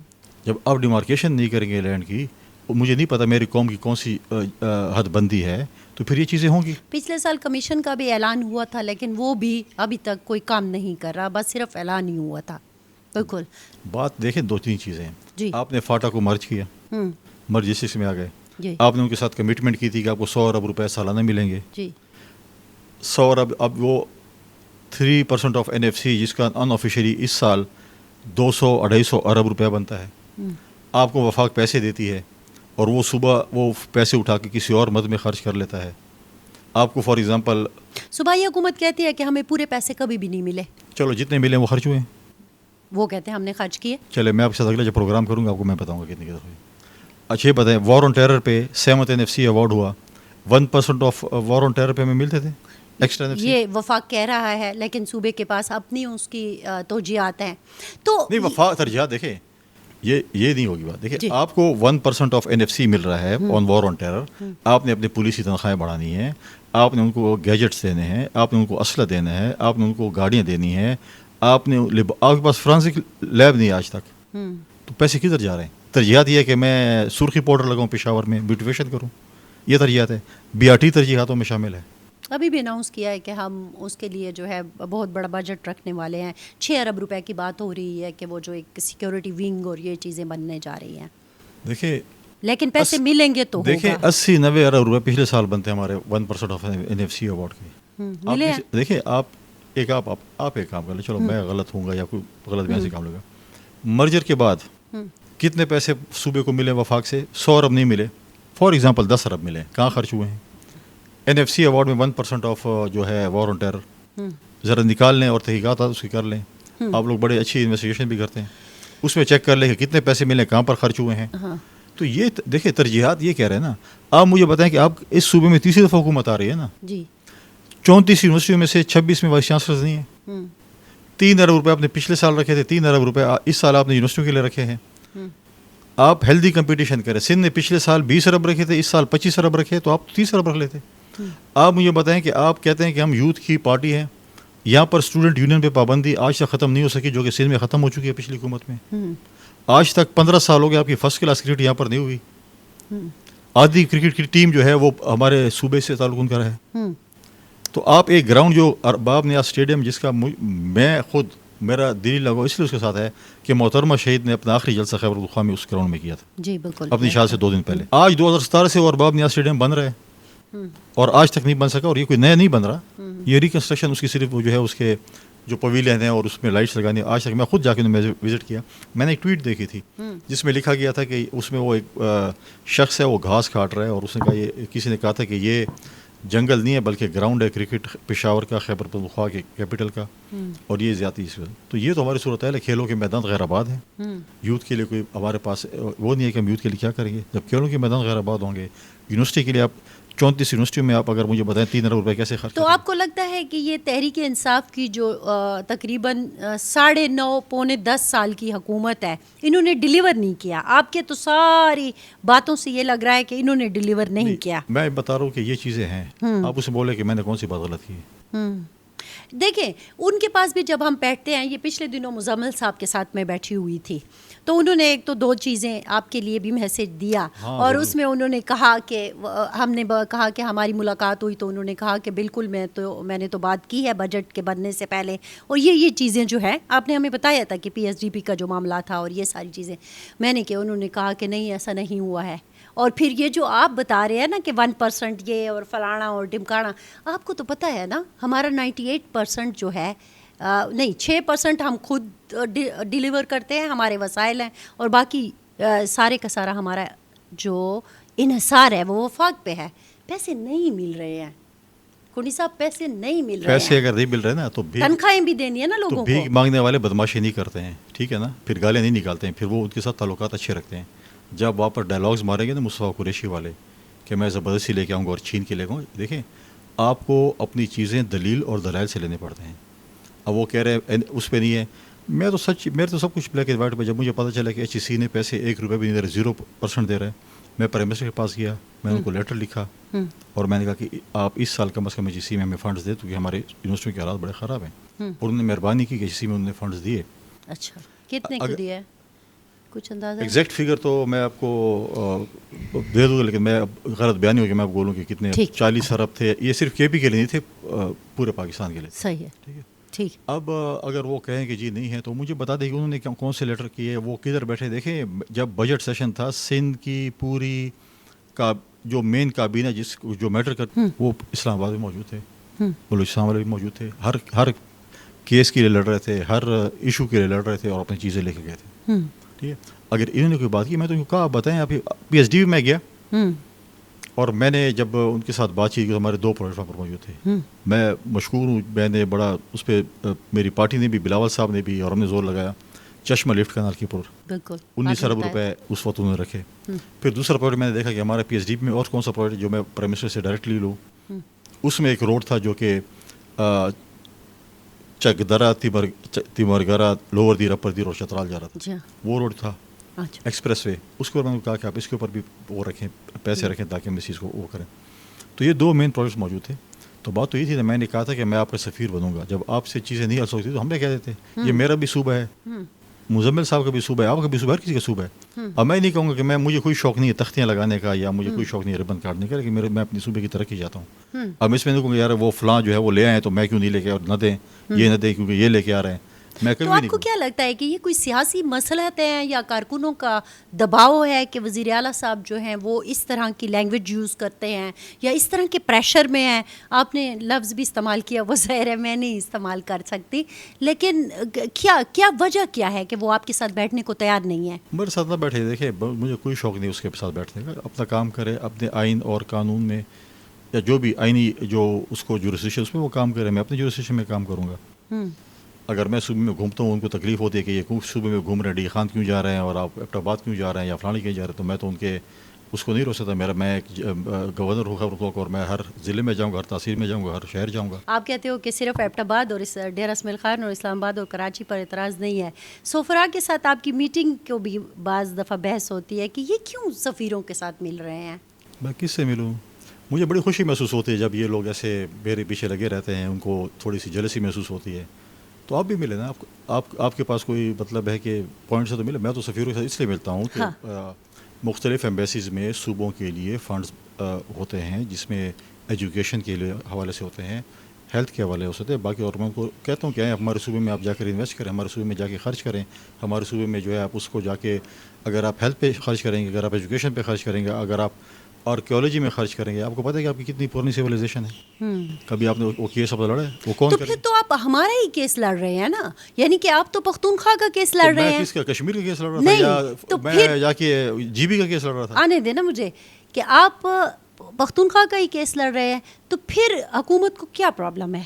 Speaker 1: جب آپ ڈیمارکیشن نہیں کریں گے لینڈ کی, مجھے نہیں پتا میری قوم کی کون سی حد بندی ہے, تو پھر یہ چیزیں ہوں گی.
Speaker 2: پچھلے سال کمیشن کا بھی اعلان ہوا تھا, لیکن وہ بھی ابھی تک کوئی کام نہیں کر رہا, بس صرف اعلان ہی ہوا تھا. بالکل.
Speaker 1: بات دیکھیں 2-3 چیزیں ہیں.
Speaker 2: جی.
Speaker 1: آپ نے فاٹا کو مرج کیا, مرج ڈسٹرکٹ میں آ گئے. آپ نے ان کے ساتھ کمٹمنٹ کی تھی کہ آپ کو 100 ارب روپے سالانہ ملیں گے.
Speaker 2: جی.
Speaker 1: 100 ارب, اب وہ 3% آف NFC جس کا ان آفیشلی اس سال 200-250 ارب روپے بنتا ہے. آپ کو وفاق پیسے دیتی ہے اور وہ صبح وہ پیسے اٹھا کے کسی اور مد میں خرچ کر لیتا ہے. آپ کو فار ایگزامپل
Speaker 2: صوبائی حکومت کہتی ہے کہ ہمیں پورے پیسے کبھی بھی نہیں ملے،
Speaker 1: چلو جتنے ملے وہ خرچ ہوئے ہیں،
Speaker 2: وہ کہتے ہیں ہم نے خرچ کیے.
Speaker 1: چلے میں آپ کے ساتھ اگلا جب پروگرام کروں گا آپ کو میں بتاؤں گا کتنے کی ہوئی. اچھا یہ بتائیں وار آن ٹیرر پہ 7th NFC ایوارڈ ہوا، 1% آف وار آن ٹیرر پہ ہمیں ملتے تھے ایکسٹرا NFC.
Speaker 2: یہ وفاق کہہ رہا ہے لیکن صوبے کے پاس اپنی اس کی توجیہات ہیں. تو
Speaker 1: نہیں وفاق ترجیحات دیکھیں یہ نہیں ہوگی بات. دیکھیں
Speaker 2: جی.
Speaker 1: آپ کو 1% آف NFC مل رہا ہے آن وار آن ٹیرر. آپ نے اپنی پولیس کی تنخواہیں بڑھانی ہے، آپ نے ان کو گیجٹس دینے ہیں، آپ نے ان کو اسلحہ دینا ہے، آپ نے ان کو گاڑیاں دینی ہیں، آپ کے پاس فرانسک لیب نہیں آج تک، تو پیسے کدھر جا رہے ہیں؟ ترجیحات یہ ہے کہ میں سرخی پاؤڈر لگاؤں پشاور میں، بیوٹیفیشن کروں، یہ ترجیحات ہے. BRT ترجیحاتوں میں شامل ہے.
Speaker 2: ابھی بھی اناؤنس کیا ہے کہ ہم اس کے لیے جو ہے بہت بڑا بجٹ رکھنے والے ہیں. 6 ارب روپے کی بات ہو رہی ہے کہ وہ جو ایک سیکیورٹی ونگ اور یہ چیزیں بننے جا رہی ہیں.
Speaker 1: دیکھیں
Speaker 2: لیکن پیسے ملیں گے تو
Speaker 1: دیکھیں
Speaker 2: ہوگا.
Speaker 1: 80-90 ارب روپے پچھلے سال بنتے ہیں ہمارے 1% آف NFC ایوارڈ کے.
Speaker 2: ملے ہیں.
Speaker 1: دیکھیں آپ ایک کام کر لیں، چلو میں غلط ہوں گا یا کوئی غلط بیان سے کام لے گا. مرجر کے بعد کتنے پیسے صوبے کو ملے وفاق سے؟ 100 ارب نہیں ملے، فار ایگزامپل 10 ارب ملے. کہاں خرچ ہوئے ہیں؟ NFC ایوارڈ میں 1% آف جو ہے وار آن ٹیرر ذرا نکال لیں اور تحقیقات اس کی کر لیں. آپ لوگ بڑے اچھی انویسٹیگیشن بھی کرتے ہیں، اس میں چیک کر لیں کہ کتنے پیسے ملے، کہاں پر خرچ ہوئے ہیں. تو یہ دیکھیں ترجیحات یہ کہہ رہے ہیں نا. آپ مجھے بتائیں کہ آپ اس صوبے میں تیسری دفعہ حکومت آ رہی ہے نا،
Speaker 2: جی
Speaker 1: 34 یونیورسٹیوں میں سے 26 میں وائس چانسلرز نہیں ہیں. 3 ارب روپے آپ نے پچھلے سال رکھے تھے، 3 ارب روپے اس سال آپ نے یونیورسٹیوں کے لیے رکھے ہیں. آپ ہیلدی کمپٹیشن کریں. سندھ نے پچھلے سال 20 ارب رکھے تھے، اس سال 25 ارب رکھے، تو آپ 30 ارب رکھ لیتے. آپ مجھے بتائیں کہ آپ کہتے ہیں کہ ہم یوتھ کی پارٹی ہیں، یہاں پر اسٹوڈنٹ یونین پہ پابندی آج تک ختم نہیں ہو سکی، جو کہ سندھ میں ختم ہو چکی ہے پچھلی حکومت میں. آج تک 15 سال ہو گئے آپ کی فرسٹ کلاس کرکٹ یہاں پر نہیں ہوئی. آدھی کرکٹ کی ٹیم جو ہے وہ ہمارے صوبے سے تعلق ان کا ہے. تو آپ ایک گراؤنڈ جو ارباب نیاز اسٹیڈیم، جس کا میں خود میرا دلی لگاؤ اس لیے اس کے ساتھ ہے کہ محترمہ شہید نے اپنا آخری جلسہ خیبر پختونخوا میں اس گراؤنڈ میں کیا تھا.
Speaker 2: جی بالکل
Speaker 1: اپنی شاد سے 2 دن پہلے. آج 2017 سے وہ ارباب نیاز اسٹیڈیم بن رہا ہے اور آج تک نہیں بن سکا. اور یہ کوئی نیا نہیں بن رہا، یہ ریکنسٹرکشن اس کی صرف وہ جو ہے اس کے جو پویلین ہیں اور اس میں لائٹس لگانی. آج تک میں خود جا کے وزٹ کیا. میں نے ایک ٹویٹ دیکھی تھی جس میں لکھا گیا تھا کہ اس میں وہ ایک شخص ہے وہ گھاس کاٹ رہا ہے اور اس نے کہا کسی نے کہا تھا کہ یہ جنگل نہیں ہے بلکہ گراؤنڈ ہے کرکٹ پشاور کا، خیبر پختونخوا کے کیپٹل کا، اور یہ زیادتی اس وقت. تو یہ تو ہماری صورت ہے. کھیلوں کے میدان غیر آباد ہیں. یوتھ کے لیے کوئی ہمارے پاس وہ نہیں ہے کہ ہم یوتھ کے لیے کیا کریں گے جب کھیلوں کے میدان غیر آباد ہوں گے. یونیورسٹی کے لیے آپ 34 یونیورسٹیوں میں آپ اگر مجھے بتائیں 3 ارب روپے کیسے خرچ.
Speaker 2: تو آپ کو لگتا ہے کہ یہ تحریک انصاف کی جو تقریباً 9.5 پونے 10 سال کی حکومت ہے، انہوں نے ڈیلیور نہیں کیا؟ آپ کے تو ساری باتوں سے یہ لگ رہا ہے کہ انہوں نے ڈیلیور نہیں کیا.
Speaker 1: میں بتا رہا ہوں کہ یہ چیزیں ہیں. آپ اسے بولے کہ میں نے کون سی بات غلط کی.
Speaker 2: دیکھیں ان کے پاس بھی جب ہم بیٹھتے ہیں، یہ پچھلے دنوں مزمل صاحب کے ساتھ میں بیٹھی ہوئی تھی، تو انہوں نے ایک تو 2 چیزیں آپ کے لیے بھی میسج دیا. اور اس میں انہوں نے کہا کہ ہم نے کہا کہ ہماری ملاقات ہوئی تو انہوں نے کہا کہ بالکل میں نے تو بات کی ہے بجٹ کے بننے سے پہلے، اور یہ چیزیں جو ہے آپ نے ہمیں بتایا تھا کہ PSDP کا جو معاملہ تھا اور یہ ساری چیزیں میں نے کہ انہوں نے کہا کہ نہیں ایسا نہیں ہوا ہے. اور پھر یہ جو آپ بتا رہے ہیں نا کہ 1% یہ اور فلانا اور ڈمکانا، آپ کو تو پتہ ہے نا ہمارا 98% جو ہے نہیں 6% ہم خود ڈیلیور کرتے ہیں، ہمارے وسائل ہیں، اور باقی سارے کا سارا ہمارا جو انحصار ہے وہ وفاق پہ ہے. پیسے نہیں مل رہے ہیں کنڈی صاحب، پیسے نہیں مل رہے ہیں.
Speaker 1: پیسے اگر نہیں مل رہے نا تو
Speaker 2: تنخواہیں بھی دینی ہے نا لوگوں کو.
Speaker 1: بھیک مانگنے والے بدماشی نہیں کرتے ہیں، ٹھیک ہے نا، پھر گالیاں نہیں نکالتے ہیں، پھر وہ ان کے ساتھ تعلقات اچھے رکھتے ہیں. جب وہاں پر ڈائلاگز ماریں گے نا مصطفیٰ قریشی والے کہ میں زبردستی لے کے آؤں گا اور چھین کے لے گا، دیکھیں آپ کو اپنی چیزیں دلیل اور دلائل سے لینے پڑتے ہیں. اب وہ کہہ رہے ہیں اس پہ نہیں ہے. میرے تو سب کچھ بلیک اینڈ وائٹ پہ. جب مجھے پتہ چلا کہ HEC نے پیسے 1 روپے بھی نہیں دے رہے، 0% دے رہے ہیں، میں پرائم منسٹر کے پاس گیا، میں ان کو لیٹر لکھا اور میں نے کہا کہ آپ اس سال کم از کم HEC میں ہمیں فنڈز دیں کیونکہ ہمارے یونیورسٹیوں کے حالات بڑے خراب ہیں. اور انہوں نے مہربانی کی کہ HEC میں انہوں نے فنڈز دیے.
Speaker 2: اچھا کتنے کو دیا ہے کچھ اندازہ؟
Speaker 1: ایگزیکٹ فگر تو میں آپ کو دے دوں گا، لیکن میں غلط بیان نہیں ہو کہ میں آپ بولوں کہ کتنے 40 ارب تھے. یہ صرف KP کے لیے نہیں تھے، پورے پاکستان کے لیے.
Speaker 2: صحیح ہے،
Speaker 1: ٹھیک ہے.
Speaker 2: ٹھیک.
Speaker 1: اب اگر وہ کہیں کہ جی نہیں ہے تو مجھے بتا دیں کہ انہوں نے کون سے لیٹر کیے، وہ کدھر بیٹھے. دیکھیں جب بجٹ سیشن تھا سندھ کی پوری کا جو مین کابینہ جو میٹر کر وہ اسلام آباد میں موجود تھے، بلوچستان والے بھی موجود تھے. ہر کیس کے لیے لڑ رہے تھے، ہر ایشو کے لیے لڑ رہے تھے اور اپنی چیزیں لے کے گئے تھے. ٹھیک ہے. اگر انہوں نے کوئی بات کی میں تو کہا آپ بتائیں. آپ PSDP میں گیا اور میں نے جب ان کے ساتھ بات کی کہ ہمارے 2 پلیٹ فارم پر موجود تھے، میں مشکور ہوں، میں نے بڑا اس پہ میری پارٹی نے بھی، بلاول صاحب نے بھی، اور ہم نے زور لگایا. چشمہ لفٹ کنال کی پر
Speaker 2: بالکل
Speaker 1: 19 ارب روپے اس وقت انہوں نے رکھے. پھر دوسرا پروجیکٹ میں نے دیکھا کہ ہمارا پی ایچ ڈی میں اور کون سا پروجیکٹ جو میں پرائم منسٹر سے ڈائریکٹلی لوں. اس میں ایک روڈ تھا جو کہ چکدرا تیمرگرا لوور دیر اپر دیر اور چترال جا رہا تھا. وہ روڈ تھا ایکسپریس وے. اس کے اوپر میں نے کہا کہ آپ اس کے اوپر بھی وہ رکھیں، پیسے رکھیں تاکہ ہم اس چیز کو وہ کریں. تو یہ 2 مین پروجیکٹس موجود تھے. تو بات تو یہ تھی، میں نے کہا تھا کہ میں آپ کا سفیر بنوں گا. جب آپ سے چیزیں نہیں حل سکتی تو ہم نے کہہ دیتے یہ میرا بھی صوبہ ہے، مزمل صاحب کا بھی صوبہ ہے، آپ کا بھی صوبہ ہے، ہر کسی کا صوبہ ہے. اب میں نہیں کہوں گا کہ مجھے کوئی شوق نہیں ہے تختیاں لگانے کا، یا مجھے کوئی شوق نہیں ہے ربن کاٹنے کا، لیکن میں اپنی صوبے کی ترقی چاہتا ہوں. اب اس میں نہیں کہوں گا یار وہ فلاں جو ہے وہ لے آئیں تو میں کیوں نہیں لے کے نہ دیں، یہ نہ دیں کیونکہ یہ لے کے آ رہے ہیں. میں
Speaker 2: تو آپ کو کیا لگتا ہے کہ یہ کوئی سیاسی مصلحت ہے یا کارکنوں کا دباؤ ہے کہ وزیر اعلیٰ صاحب جو ہیں وہ اس طرح کی لینگویج یوز کرتے ہیں یا اس طرح کے پریشر میں ہیں؟ آپ نے لفظ بھی استعمال کیا، وہ ظاہر ہے میں نہیں استعمال کر سکتی، لیکن کیا وجہ کیا ہے کہ وہ آپ کے ساتھ بیٹھنے کو تیار نہیں ہے؟
Speaker 1: میرے ساتھ نہ بیٹھے. دیکھیں مجھے کوئی شوق نہیں اس کے ساتھ بیٹھنے کا. اپنا کام کرے اپنے آئین اور قانون میں، یا جو بھی آئینی جو اس کو جورسڈکشن اس میں وہ کام کرے. میں اپنے جورسڈکشن میں کام کروں گا. اگر میں صوبے میں گھومتا ہوں، ان کو تکلیف ہوتی ہے کہ یہ صوبے میں گھوم رہے ہیں، ڈی خان کیوں جا رہے ہیں اور آپ ایبٹ آباد کیوں جا رہے ہیں یا فلانی کہیں جا رہے ہیں، تو میں تو ان کے اس کو نہیں روک سکتا. میں ایک گورنر ہوں خبر اور میں ہر ضلع میں جاؤں گا، ہر تحصیل میں جاؤں گا، ہر شہر جاؤں گا. آپ
Speaker 2: کہتے ہو کہ صرف ایبٹ آباد اور اس ڈیرہ اسماعیل خان اور اسلام آباد اور کراچی پر اعتراض نہیں ہے، سفراء کے ساتھ آپ کی میٹنگ کو بھی بعض دفعہ بحث ہوتی ہے کہ یہ کیوں سفیروں کے ساتھ مل رہے ہیں؟
Speaker 1: میں کس سے ملوں؟ مجھے بڑی خوشی محسوس ہوتی ہے جب یہ لوگ ایسے میرے پیچھے لگے رہتے ہیں. ان کو تھوڑی سی جلسی محسوس ہوتی ہے. تو آپ بھی ملے نا. آپ کے پاس کوئی مطلب ہے کہ پوائنٹ سے تو ملے. میں تو سفیروں کے ساتھ اس لیے ملتا ہوں کہ مختلف ایمبیسیز میں صوبوں کے لیے فنڈز ہوتے ہیں، جس میں ایجوکیشن کے لیے حوالے سے ہوتے ہیں، ہیلتھ کے حوالے سے ہوتے ہیں. باقی اور میں ان کو کہتا ہوں کہ ہمارے صوبے میں آپ جا کر انویسٹ کریں، ہمارے صوبے میں جا کے خرچ کریں. ہمارے صوبے میں جو ہے آپ اس کو جا کے اگر آپ ہیلتھ پہ خرچ کریں گے، اگر آپ ایجوکیشن پہ خرچ کریں گے، اگر آپ آرکیولوجی میں خرچ کریں گے، آپ کو پتہ ہے کہ آپ کی کتنی پرانی سویلائزیشن ہے. کبھی آپ نے وہ کیس اب لڑا ہے؟ وہ کون
Speaker 2: تو پھر تو آپ ہمارا ہی کیس لڑ رہے ہیں نا، یعنی کہ آپ تو پختونخوا کا کیس لڑ رہے ہیں.
Speaker 1: میں کس کا کشمیر کا کیس لڑ رہا تھا یا میں جا کے جی بی کا کیس لڑ رہا تھا؟
Speaker 2: آنے دینا مجھے کہ آپ پختونخوا کا ہی کیس لڑ رہے ہیں، تو پھر حکومت کو کیا پرابلم ہے؟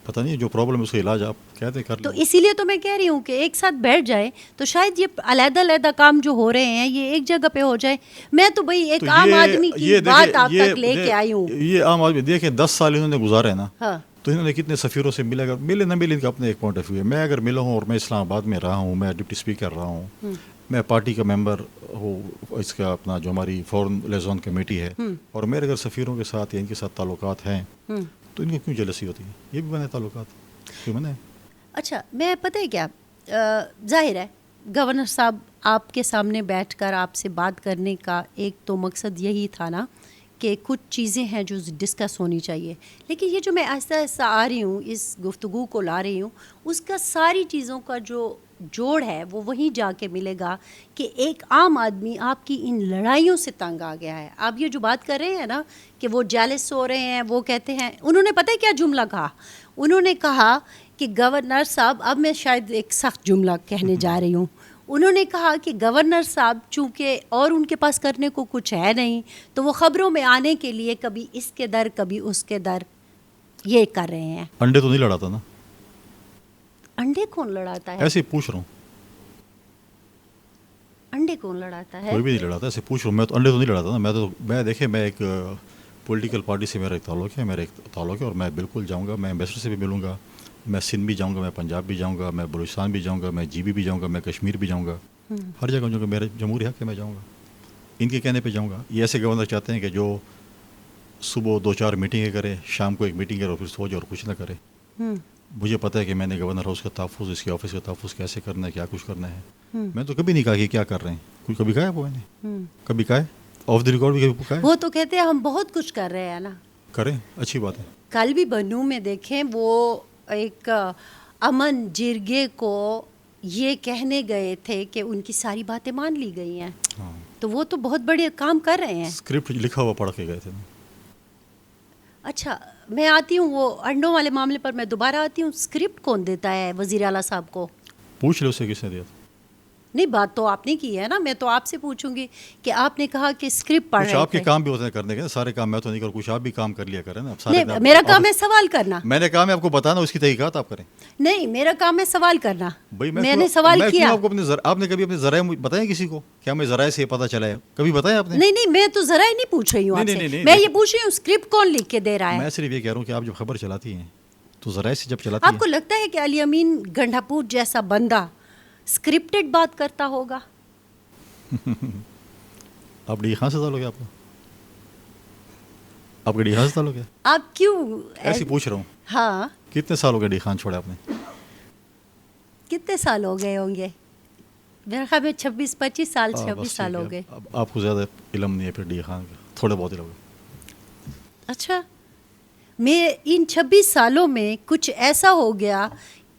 Speaker 1: پتہ نہیں، جو پرابلم ہے اس کا علاج آپ کہتے ہیں کر لیں.
Speaker 2: تو اسی لیے تو میں کہہ رہی ہوں کہ ایک ساتھ بیٹھ جائے تو شاید یہ علیحدہ علیحدہ کام جو ہو رہے ہیں یہ ایک جگہ پہ ہو جائے. میں تو بھائی ایک عام آدمی کی بات آپ تک لے کے آئی ہوں.
Speaker 1: یہ عام آدمی دیکھیں 10 سال انہوں نے گزارے ہیں نا، تو انہوں نے کتنے سفیروں سے ملے گا، ملے نہ ملے ان کا اپنے ایک پوائنٹ آف ویو ہے. میں اگر ملا ہوں اور میں اسلام آباد میں رہا ہوں، میں ڈپٹی اسپیکر رہا ہوں، میں پارٹی کا ممبر ہوں، اس کا اپنا جو ہماری فورن لیزون کمیٹی ہے، اور میرے اگر سفیروں کے ساتھ یا ان کے ساتھ تعلقات ہیں تو ان کو کیوں جلسی ہوتی ہے؟ یہ بھی بنے تعلقات کیوں بنے؟
Speaker 2: اچھا میں پتہ ہے کیا، ظاہر ہے گورنر صاحب آپ کے سامنے بیٹھ کر آپ سے بات کرنے کا ایک تو مقصد یہی تھا نا کہ کچھ چیزیں ہیں جو ڈسکس ہونی چاہیے، لیکن یہ جو میں آہستہ آہستہ آ رہی ہوں اس گفتگو کو لا رہی ہوں، اس کا ساری چیزوں کا جو جوڑ ہے وہ وہیں جا کے ملے گا کہ ایک عام آدمی آپ کی ان لڑائیوں سے تنگ آ گیا ہے. آپ یہ جو بات کر رہے ہیں نا کہ وہ جیلس ہو رہے ہیں، وہ کہتے ہیں، انہوں نے پتہ ہے کیا جملہ کہا؟ انہوں نے کہا کہ گورنر صاحب، اب میں شاید ایک سخت جملہ کہنے جا رہی ہوں، انہوں نے کہا کہ گورنر صاحب چونکہ اور ان کے پاس کرنے کو کچھ ہے نہیں تو وہ خبروں میں آنے کے لیے کبھی اس کے در کبھی اس کے در یہ کر رہے ہیں.
Speaker 1: انڈے تو نہیں لڑاتا نا؟
Speaker 2: انڈے کون لڑاتا ہے؟
Speaker 1: ایسے ہی پوچھ رہا ہوں.
Speaker 2: انڈے کون لڑاتا ہے؟
Speaker 1: کوئی بھی نہیں لڑاتا، ایسے پوچھ رہا ہوں. میں تو انڈے تو نہیں لڑاتا نا. میں دیکھیں، میں ایک پولیٹیکل پارٹی سے میرا ایک تعلق ہے، اور میں بالکل جاؤں گا. میں ایمبیسڈر سے بھی ملوں گا، میں سندھ بھی جاؤں گا، میں پنجاب بھی جاؤں گا، میں بلوچستان بھی جاؤں گا، میں جی بی بھی جاؤں گا، میں کشمیر بھی جاؤں گا. ہر جگہ جاؤں گا. میرا جمہوری حق ہے، میں جاؤں گا. ان کے کہنے پہ جاؤں گا. یہ ایسے گورنر چاہتے ہیں کہ جو صبح 2-4 میٹنگیں کرے، شام کو ایک میٹنگ کرے اور پھر سو جائے اور کچھ نہ کرے. مجھے پتہ ہے کہ میں نے گورنر ہاؤس کا تحفظ، اس کے آفس کا تحفظ کیسے کرنا ہے، کیا کچھ کرنا ہے. میں تو کبھی نہیں کہا کہ کیا کر رہے ہیں. کوئی کبھی کہا ہے وہ نے؟ کبھی کہا ہے آف دی ریکارڈ بھی کبھی کہا ہے؟
Speaker 2: وہ تو کہتے ہیں ہم بہت کچھ کر رہے ہیں نا.
Speaker 1: کریں، اچھی بات ہے.
Speaker 2: کل بھی بنو میں دیکھیں وہ ایک امن جرگے کو یہ کہنے گئے تھے کہ ان کی ساری باتیں مان لی گئی ہیں. تو وہ تو بہت بڑے کام کر رہے ہیں.
Speaker 1: اسکرپٹ لکھا ہوا پڑھ کے گئے تھے.
Speaker 2: اچھا میں آتی ہوں وہ انڈوں والے معاملے پر، میں دوبارہ آتی ہوں. اسکرپٹ کون دیتا ہے وزیر اعلیٰ صاحب کو؟
Speaker 1: پوچھ لو اسے کس نے دیا تھا.
Speaker 2: نہیں بات تو آپ نے کی ہے نا, میں تو آپ سے پوچھوں گی کہ آپ نے کہا کہ اسکرپٹ پڑھ
Speaker 1: کچھ
Speaker 2: رہے
Speaker 1: آپ کے
Speaker 2: تھے.
Speaker 1: کام بھی ہوتے ہیں کرنے کے, سارے کام میں تو نہیں کروں, کچھ آپ بھی کام کر لیا کریں نا. سارے
Speaker 2: نہیں, میرا کام ہے سوال کرنا.
Speaker 1: میں نے کام ہے آپ کو بتانا, اس کی تحقیقات آپ کریں.
Speaker 2: نہیں, میرا کام ہے سوال کرنا.
Speaker 1: بھائی
Speaker 2: میں نے سوال کیا.
Speaker 1: آپ نے کبھی اپنے ذرائع بتائیں کسی کو, کیا ہمیں ذرائع سے پتہ چلا ہے, کبھی بتایا آپ نے؟
Speaker 2: نہیں, میں تو ذرائع نہیں پوچھ رہی ہوں آپ سے, میں یہ پوچھ رہی ہوں اسکرپٹ کون لکھ کے دے رہا ہے.
Speaker 1: میں صرف یہ کہہ رہا ہوں کہ آپ جب خبر چلاتی ہیں تو ذرائع سے جب چلاتی ہیں.
Speaker 2: آپ کو لگتا ہے کہ علی امین گنڈھاپور جیسا بندہ اسکرپٹڈ بات کرتا ہوگا؟
Speaker 1: آپ ڈی خان سے تعلق ہے آپ کا؟ آپ کا ڈی خان سے تعلق ہے؟
Speaker 2: آپ کیوں
Speaker 1: ایسی پوچھ رہا ہوں.
Speaker 2: ہاں,
Speaker 1: کتنے سال ہو گئے ڈی خان چھوڑا آپ نے؟
Speaker 2: کتنے سال ہو گئے ہوں گے؟ میرے خیال میں 26 سال 26 سال ہو گئے.
Speaker 1: آپ کو زیادہ علم نہیں ہے پھر ڈی خان کا, تھوڑے بہت علم ہے.
Speaker 2: اچھا, میں ان 26 سالوں میں کچھ ایسا ہو گیا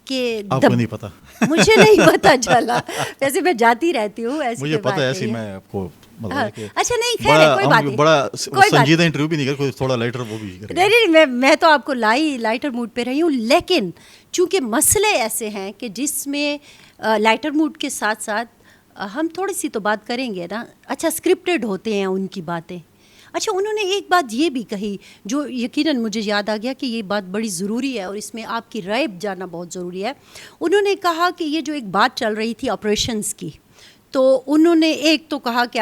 Speaker 2: کہ
Speaker 1: آپ کو نہیں پتا؟
Speaker 2: مجھے نہیں پتا چلا. ویسے میں جاتی رہتی ہوں, ایسی
Speaker 1: مجھے پتا ہے, ایسی میں آپ کو
Speaker 2: اچھا نہیں, خیر ہے, کوئی بات نہیں,
Speaker 1: بڑا سنجیدہ انٹرویو بھی نہیں کر, کوئی تھوڑا لائٹر وہ بھی کرے.
Speaker 2: نہیں, میں تو آپ کو لائٹر موڈ پہ رہی ہوں, لیکن چونکہ مسئلے ایسے ہیں کہ جس میں لائٹر موڈ کے ساتھ ساتھ ہم تھوڑی سی تو بات کریں گے نا. اچھا, اسکرپٹڈ ہوتے ہیں ان کی باتیں. اچھا, انہوں نے ایک بات یہ بھی کہی جو یقیناً مجھے یاد آ گیا کہ یہ بات بڑی ضروری ہے اور اس میں آپ کی رائے جاننا بہت ضروری ہے. انہوں نے کہا کہ یہ جو ایک بات چل رہی تھی آپریشنز کی, تو انہوں نے ایک تو کہا کہ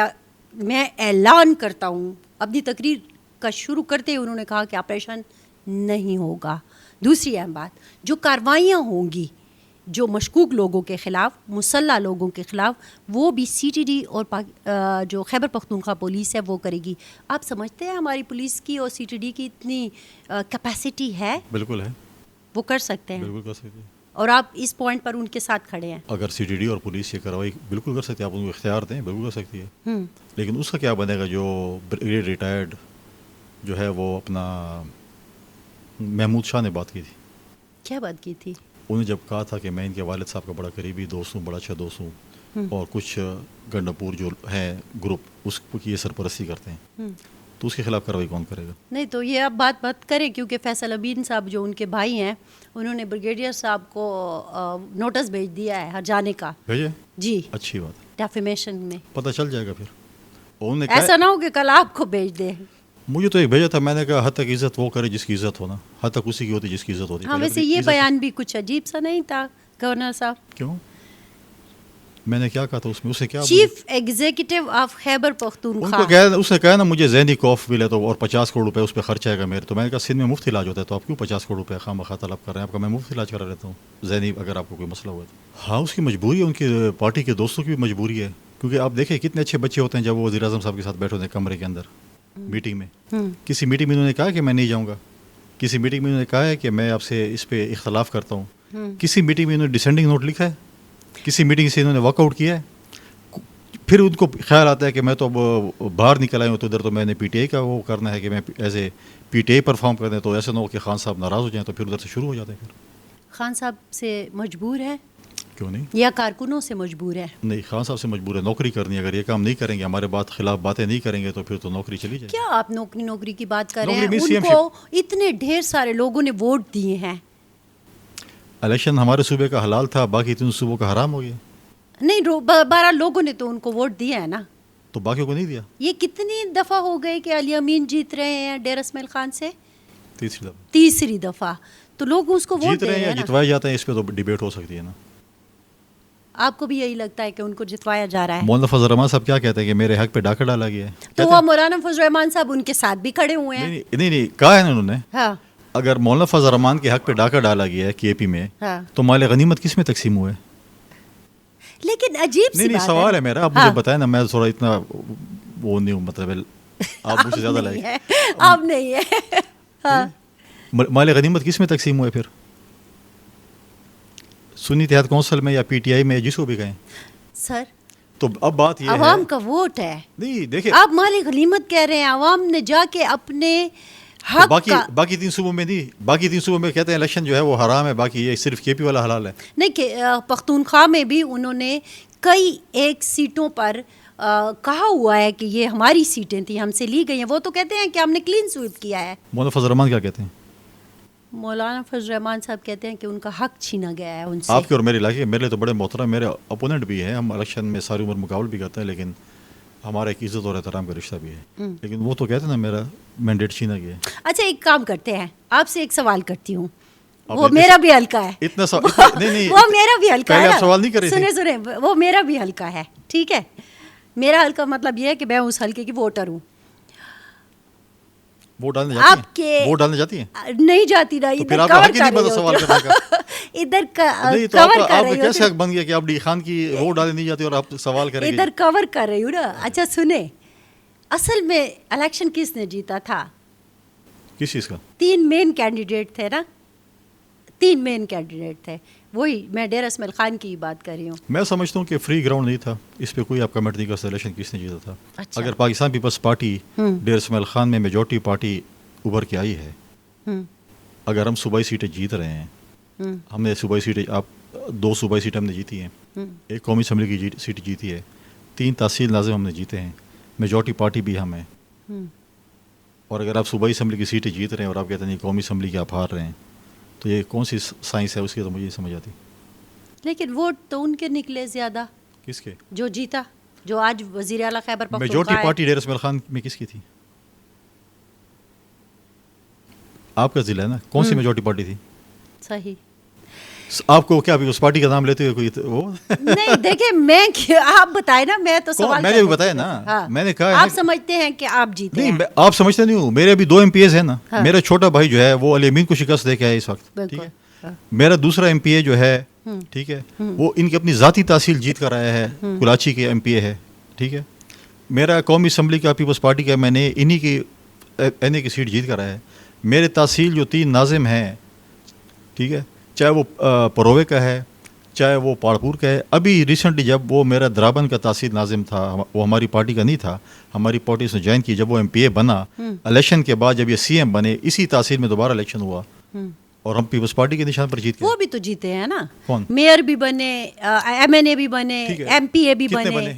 Speaker 2: میں اعلان کرتا ہوں, اپنی تقریر کا شروع کرتے ہی انہوں نے کہا کہ آپریشن نہیں ہوگا. دوسری اہم بات, جو کاروائیاں ہوں گی جو مشکوک لوگوں کے خلاف, مسلح لوگوں کے خلاف, وہ بھی سی ٹی ڈی اور جو خیبر پختونخوا پولیس ہے وہ کرے گی. آپ سمجھتے ہیں ہماری پولیس کی اور سی ٹی ڈی کی اتنی کیپیسٹی ہے؟
Speaker 1: بالکل ہے,
Speaker 2: وہ کر سکتے ہیں.
Speaker 1: بالکل کر سکتے ہیں.
Speaker 2: اور آپ اس پوائنٹ پر ان کے ساتھ کھڑے ہیں.
Speaker 1: اگر سی ٹی ڈی اور پولیس یہ کارروائی بالکل کر سکتی ہے, آپ ان کو اختیار دیں, بالکل کر سکتی ہے. لیکن اس کا کیا بنے گا جو بریگیڈ ریٹائرڈ جو ہے وہ اپنا محمود شاہ نے بات کی تھی.
Speaker 2: کیا بات کی تھی؟
Speaker 1: انہیں جب کہا تھا کہ میں ان کے والد صاحب کا بڑا قریبی دوست ہوں, بڑا اچھا دوست ہوں, اور کچھ گنڈاپور جو ہے گروپ اس کی یہ سرپرستی کرتے ہیں, تو اس کے خلاف کارروائی کون کرے گا؟
Speaker 2: نہیں تو یہ آپ بات کریں, کیونکہ فیصل امین صاحب جو ان کے بھائی ہیں انہوں نے بریگیڈیئر صاحب کو نوٹس بھیج دیا ہے ہر جانے کا.
Speaker 1: بھیجے؟
Speaker 2: جی,
Speaker 1: اچھی بات ہے,
Speaker 2: ڈیفیمیشن میں.
Speaker 1: پتہ چل جائے گا پھر.
Speaker 2: ایسا نہ ہو کہ کل آپ کو بھیج دیں.
Speaker 1: مجھے تو ایک بھیجا تھا, میں نے کہا حد تک عزت وہ کرے جس کی عزت ہونا, حد تک اسی کی ہوتی جس کی عزت ہوتی.
Speaker 2: ہاں, ویسے یہ بیان بھی کچھ عجیب سا نہیں تھا گورنر صاحب؟
Speaker 1: کیوں؟ میں نے کیا کہا تھا اس میں؟ اسے کیا
Speaker 2: chief executive of Khyber Pakhtunkhwa
Speaker 1: اس نے کہا نا مجھے ذہنی خوف بھی لے تو اور 50 کروڑ روپے اس پہ خرچ آئے گا میرے. تو میں نے کہا سندھ میں مفت علاج ہوتا ہے, تو آپ کیوں 50 کروڑ روپے خواہ مخواہ طلب کر رہے ہیں؟ آپ کا میں مفت علاج کرا رہتا ہوں ذہنی, اگر آپ کو کوئی مسئلہ ہوا تو. ہاں, اس کی مجبوری ہے, ان کی پارٹی کے دوستوں کی بھی مجبوری ہے, کیونکہ آپ دیکھیں کتنے اچھے بچے ہوتے ہیں جب وہ وزیر اعظم صاحب کے ساتھ بیٹھے ہوتے ہیں کمرے کے اندر میٹنگ میں. کسی میٹنگ میں انہوں نے کہا کہ میں نہیں جاؤں گا, کسی میٹنگ میں انہوں نے کہا ہے کہ میں آپ سے اس پہ اختلاف کرتا ہوں, کسی میٹنگ میں انہوں نے ڈسینڈنگ نوٹ لکھا ہے, کسی میٹنگ سے انہوں نے واک آؤٹ کیا ہے. پھر ان کو خیال آتا ہے کہ میں تو اب باہر نکل آئی ہوں, تو ادھر تو میں نے پی ٹی آئی کا وہ کرنا ہے کہ میں as a P T I perform کر دیں, تو ایسا نہ ہو کہ خان صاحب ناراض ہو جائیں, تو پھر ادھر سے شروع ہو جاتے ہیں. پھر
Speaker 2: خان صاحب سے مجبور ہے؟
Speaker 1: کیوں نہیں,
Speaker 2: یا کارکنوں سے مجبور ہے؟
Speaker 1: نہیں, خان صاحب سے مجبور ہے, نوکری کرنی ہے. اگر یہ کام نہیں کریں گے, ہمارے بات خلاف باتیں نہیں کریں گے, تو پھر تو نوکری چلی جائے.
Speaker 2: کیا آپ نوکری کی بات کر رہے ہیں؟ ان کو اتنے ڈھیر سارے لوگوں نے ووٹ دیے ہیں.
Speaker 1: الیکشن ہمارے صوبے کا حلال تھا, باقی 3 صوبوں کا حرام ہو گیا.
Speaker 2: نہیں, 12 لوگوں نے تو ان کو ووٹ دیا ہے نا,
Speaker 1: تو باقیوں کو نہیں دیا.
Speaker 2: یہ کتنی دفعہ ہو گئے کہ علی امین جیت رہے ہیں ڈیر اسماعیل خان سے؟ تیسری دفعہ. تو لوگ اس کو ووٹ
Speaker 1: جیت رہے ہیں یا جتوائے جاتے ہیں, اس پہ تو ڈیبیٹ ہو سکتی ہے نا.
Speaker 2: آپ کو بھی یہی لگتا ہے کہ ان کو جتوایا جا رہا ہے؟
Speaker 1: مولانا فضل الرحمان صاحب کیا کہتے ہیں کہ میرے حق پہ ڈاکہ ڈالا گیا ہے.
Speaker 2: تو وہ مولانا فضل الرحمان صاحب ان کے ساتھ بھی کھڑے ہوئے ہیں.
Speaker 1: نہیں, کہا ہے نا انہوں نے.
Speaker 2: ہاں,
Speaker 1: اگر مولانا فضل الرحمان کے حق پہ ڈاکہ ڈالا گیا ہے کے پی میں, تو مال غنیمت کس میں تقسیم ہوئے؟
Speaker 2: لیکن عجیب سی
Speaker 1: نہیں, سوال ہے میرا, آپ مجھے بتائیں نا, میں تھوڑا اتنا وہ نہیں ہوں, مطلب آپ مجھ سے زیادہ لائے.
Speaker 2: آپ نہیں ہے.
Speaker 1: مال غنیمت کس میں تقسیم ہوئے پھر؟ سنی اتحاد کونسل میں یا پی ٹی آئی میں, جس کو بھی کہیں
Speaker 2: سر.
Speaker 1: تو اب بات یہ ہے,
Speaker 2: عوام کا ووٹ ہے.
Speaker 1: نہیں دیکھیں,
Speaker 2: آپ مال غنیمت کہہ رہے ہیں, عوام نے جا کے اپنے حق
Speaker 1: باقی 3 صوبوں میں نہیں, باقی 3 صوبوں میں کہتے ہیں الیکشن جو ہے وہ حرام ہے, باقی یہ صرف کے پی والا حلال ہے.
Speaker 2: نہیں, کہ پختونخوا میں بھی انہوں نے کئی ایک سیٹوں پر کہا ہوا ہے کہ یہ ہماری سیٹیں تھیں, ہم سے لی گئی ہیں. وہ تو کہتے ہیں کہ ہم نے کلین سویپ کیا ہے.
Speaker 1: مولانا فضل الرحمان کیا کہتے ہیں؟
Speaker 2: مولانا فضل الرحمان صاحب کہتے ہیں کہ ان کا حق چھینا گیا ہے ان سے.
Speaker 1: آپ کے اور میرے علاقے میرے لیے تو بڑے محترم میرے اپوننٹ بھی ہیں, ہم الیکشن میں ساری عمر مقابل بھی کرتے ہیں, لیکن ہمارا ایک عزت اور احترام کا رشتہ بھی ہے. لیکن وہ تو کہتے ہیں نا میرا مینڈیٹ چھینا گیا.
Speaker 2: اچھا ایک کام کرتے ہیں, آپ سے ایک سوال کرتی ہوں, وہ میرا بھی ہلکا ہے.
Speaker 1: اتنا نہیں
Speaker 2: وہ میرا بھی ہلکا ہے.
Speaker 1: پہلے آپ سوال نہیں کر رہے تھے.
Speaker 2: سنیں وہ میرا بھی ہلکا ہے, ٹھیک ہے. میرا ہلکا مطلب یہ ہے کہ میں اس ہلکے کی ووٹر ہوں.
Speaker 1: ووٹ ڈالنے جاتی ہیں
Speaker 2: نہیں جاتی نا, ادھر کور کر رہی ہوں, ادھر کور کر رہی ہوں.
Speaker 1: کیسے حق بن گیا کہ آپ ڈی خان کی ووٹ ڈالنے نہیں جاتی اور آپ سوال کریں گے؟
Speaker 2: ادھر کور کر رہی ہوں نا. اچھا سنیں, اصل میں الیکشن کس نے جیتا تھا؟
Speaker 1: کس چیز کا؟
Speaker 2: 3 مین کینڈیڈیٹ تھے نا, 3 مین کینڈیڈیٹ تھے. وہی میں ڈیر اسمیل خان کی بات کر رہی ہوں.
Speaker 1: میں سمجھتا ہوں کہ فری گراؤنڈ نہیں تھا, اس پہ کوئی آپ کمنٹ نہیں کر سکتے الیکشن کس نے جیتا تھا.
Speaker 2: اچھا.
Speaker 1: اگر پاکستان پیپلز پارٹی ڈیر اسمیل خان میں میجورٹی پارٹی ابھر کے آئی ہے, اگر ہم صوبائی سیٹیں جیت رہے ہیں, ہم نے صوبائی سیٹیں, آپ 2 صوبائی سیٹیں ہم نے جیتی ہیں, ایک قومی اسمبلی کی سیٹ جیتی ہے, 3 تحصیل ناظم ہم نے جیتے ہیں, میجورٹی پارٹی بھی ہم ہیں. اور اگر آپ صوبائی اسمبلی کی سیٹیں جیت رہے ہیں اور آپ کہتے ہیں قومی اسمبلی کی آپ ہار رہے ہیں, تو یہ کون سی سائنس ہے اس کی, تو مجھے سمجھ آتی.
Speaker 2: لیکن ووٹ تو ان کے نکلے زیادہ.
Speaker 1: کس کے؟
Speaker 2: جو جیتا, جو آج وزیر اعلیٰ خیبر پختونخوا ہے.
Speaker 1: میجورٹی پارٹی ڈیر اسمیل خان میں کس کی تھی؟ آپ کا ضلع ہے نا, کون سی میجورٹی پارٹی تھی؟
Speaker 2: صحیح.
Speaker 1: آپ کو کیا اس پارٹی کا نام لیتے ہوئے کوئی وہ
Speaker 2: نہیں دیکھیں, میں آپ بتائیں نا, میں تو سوال
Speaker 1: میں نے بھی بتایا نا, میں نے کہا
Speaker 2: آپ سمجھتے ہیں کہ آپ جیتے ہیں.
Speaker 1: نہیں, آپ سمجھتے نہیں ہوں. میرے ابھی 2 MPs ہیں نا. میرا چھوٹا بھائی جو ہے وہ علی امین کو شکست دے کے ہے اس وقت, ٹھیک ہے. میرا دوسرا MPA جو ہے, ٹھیک ہے, وہ ان کی اپنی ذاتی تحصیل جیت کر آیا ہے, کراچی کے MPA ہے, ٹھیک ہے. میرا قومی اسمبلی کا پیپلز پارٹی کا میں نے انہی کی NA کی سیٹ جیت کر آیا ہے. میرے تحصیل جو 3 ناظم ہیں, ٹھیک ہے, چاہے وہ پروے کا ہے, چاہے وہ پاڑپور کا ہے. ابھی ریسنٹلی جب وہ میرا درابن کا تحصیل ناظم تھا, وہ ہماری پارٹی کا نہیں تھا, ہماری پارٹی سے جوائن کی. جب وہ MPA بنا, الیکشن کے بعد جب یہ CM بنے, اسی تحصیل میں دوبارہ الیکشن ہوا اور ہم پیپلز پارٹی کے نشان پر جیت گئے.
Speaker 2: وہ بھی تو جیتے ہیں نا.
Speaker 1: کون؟
Speaker 2: میئر بھی بنے, MNA بھی بنے, MPA بھی بنے.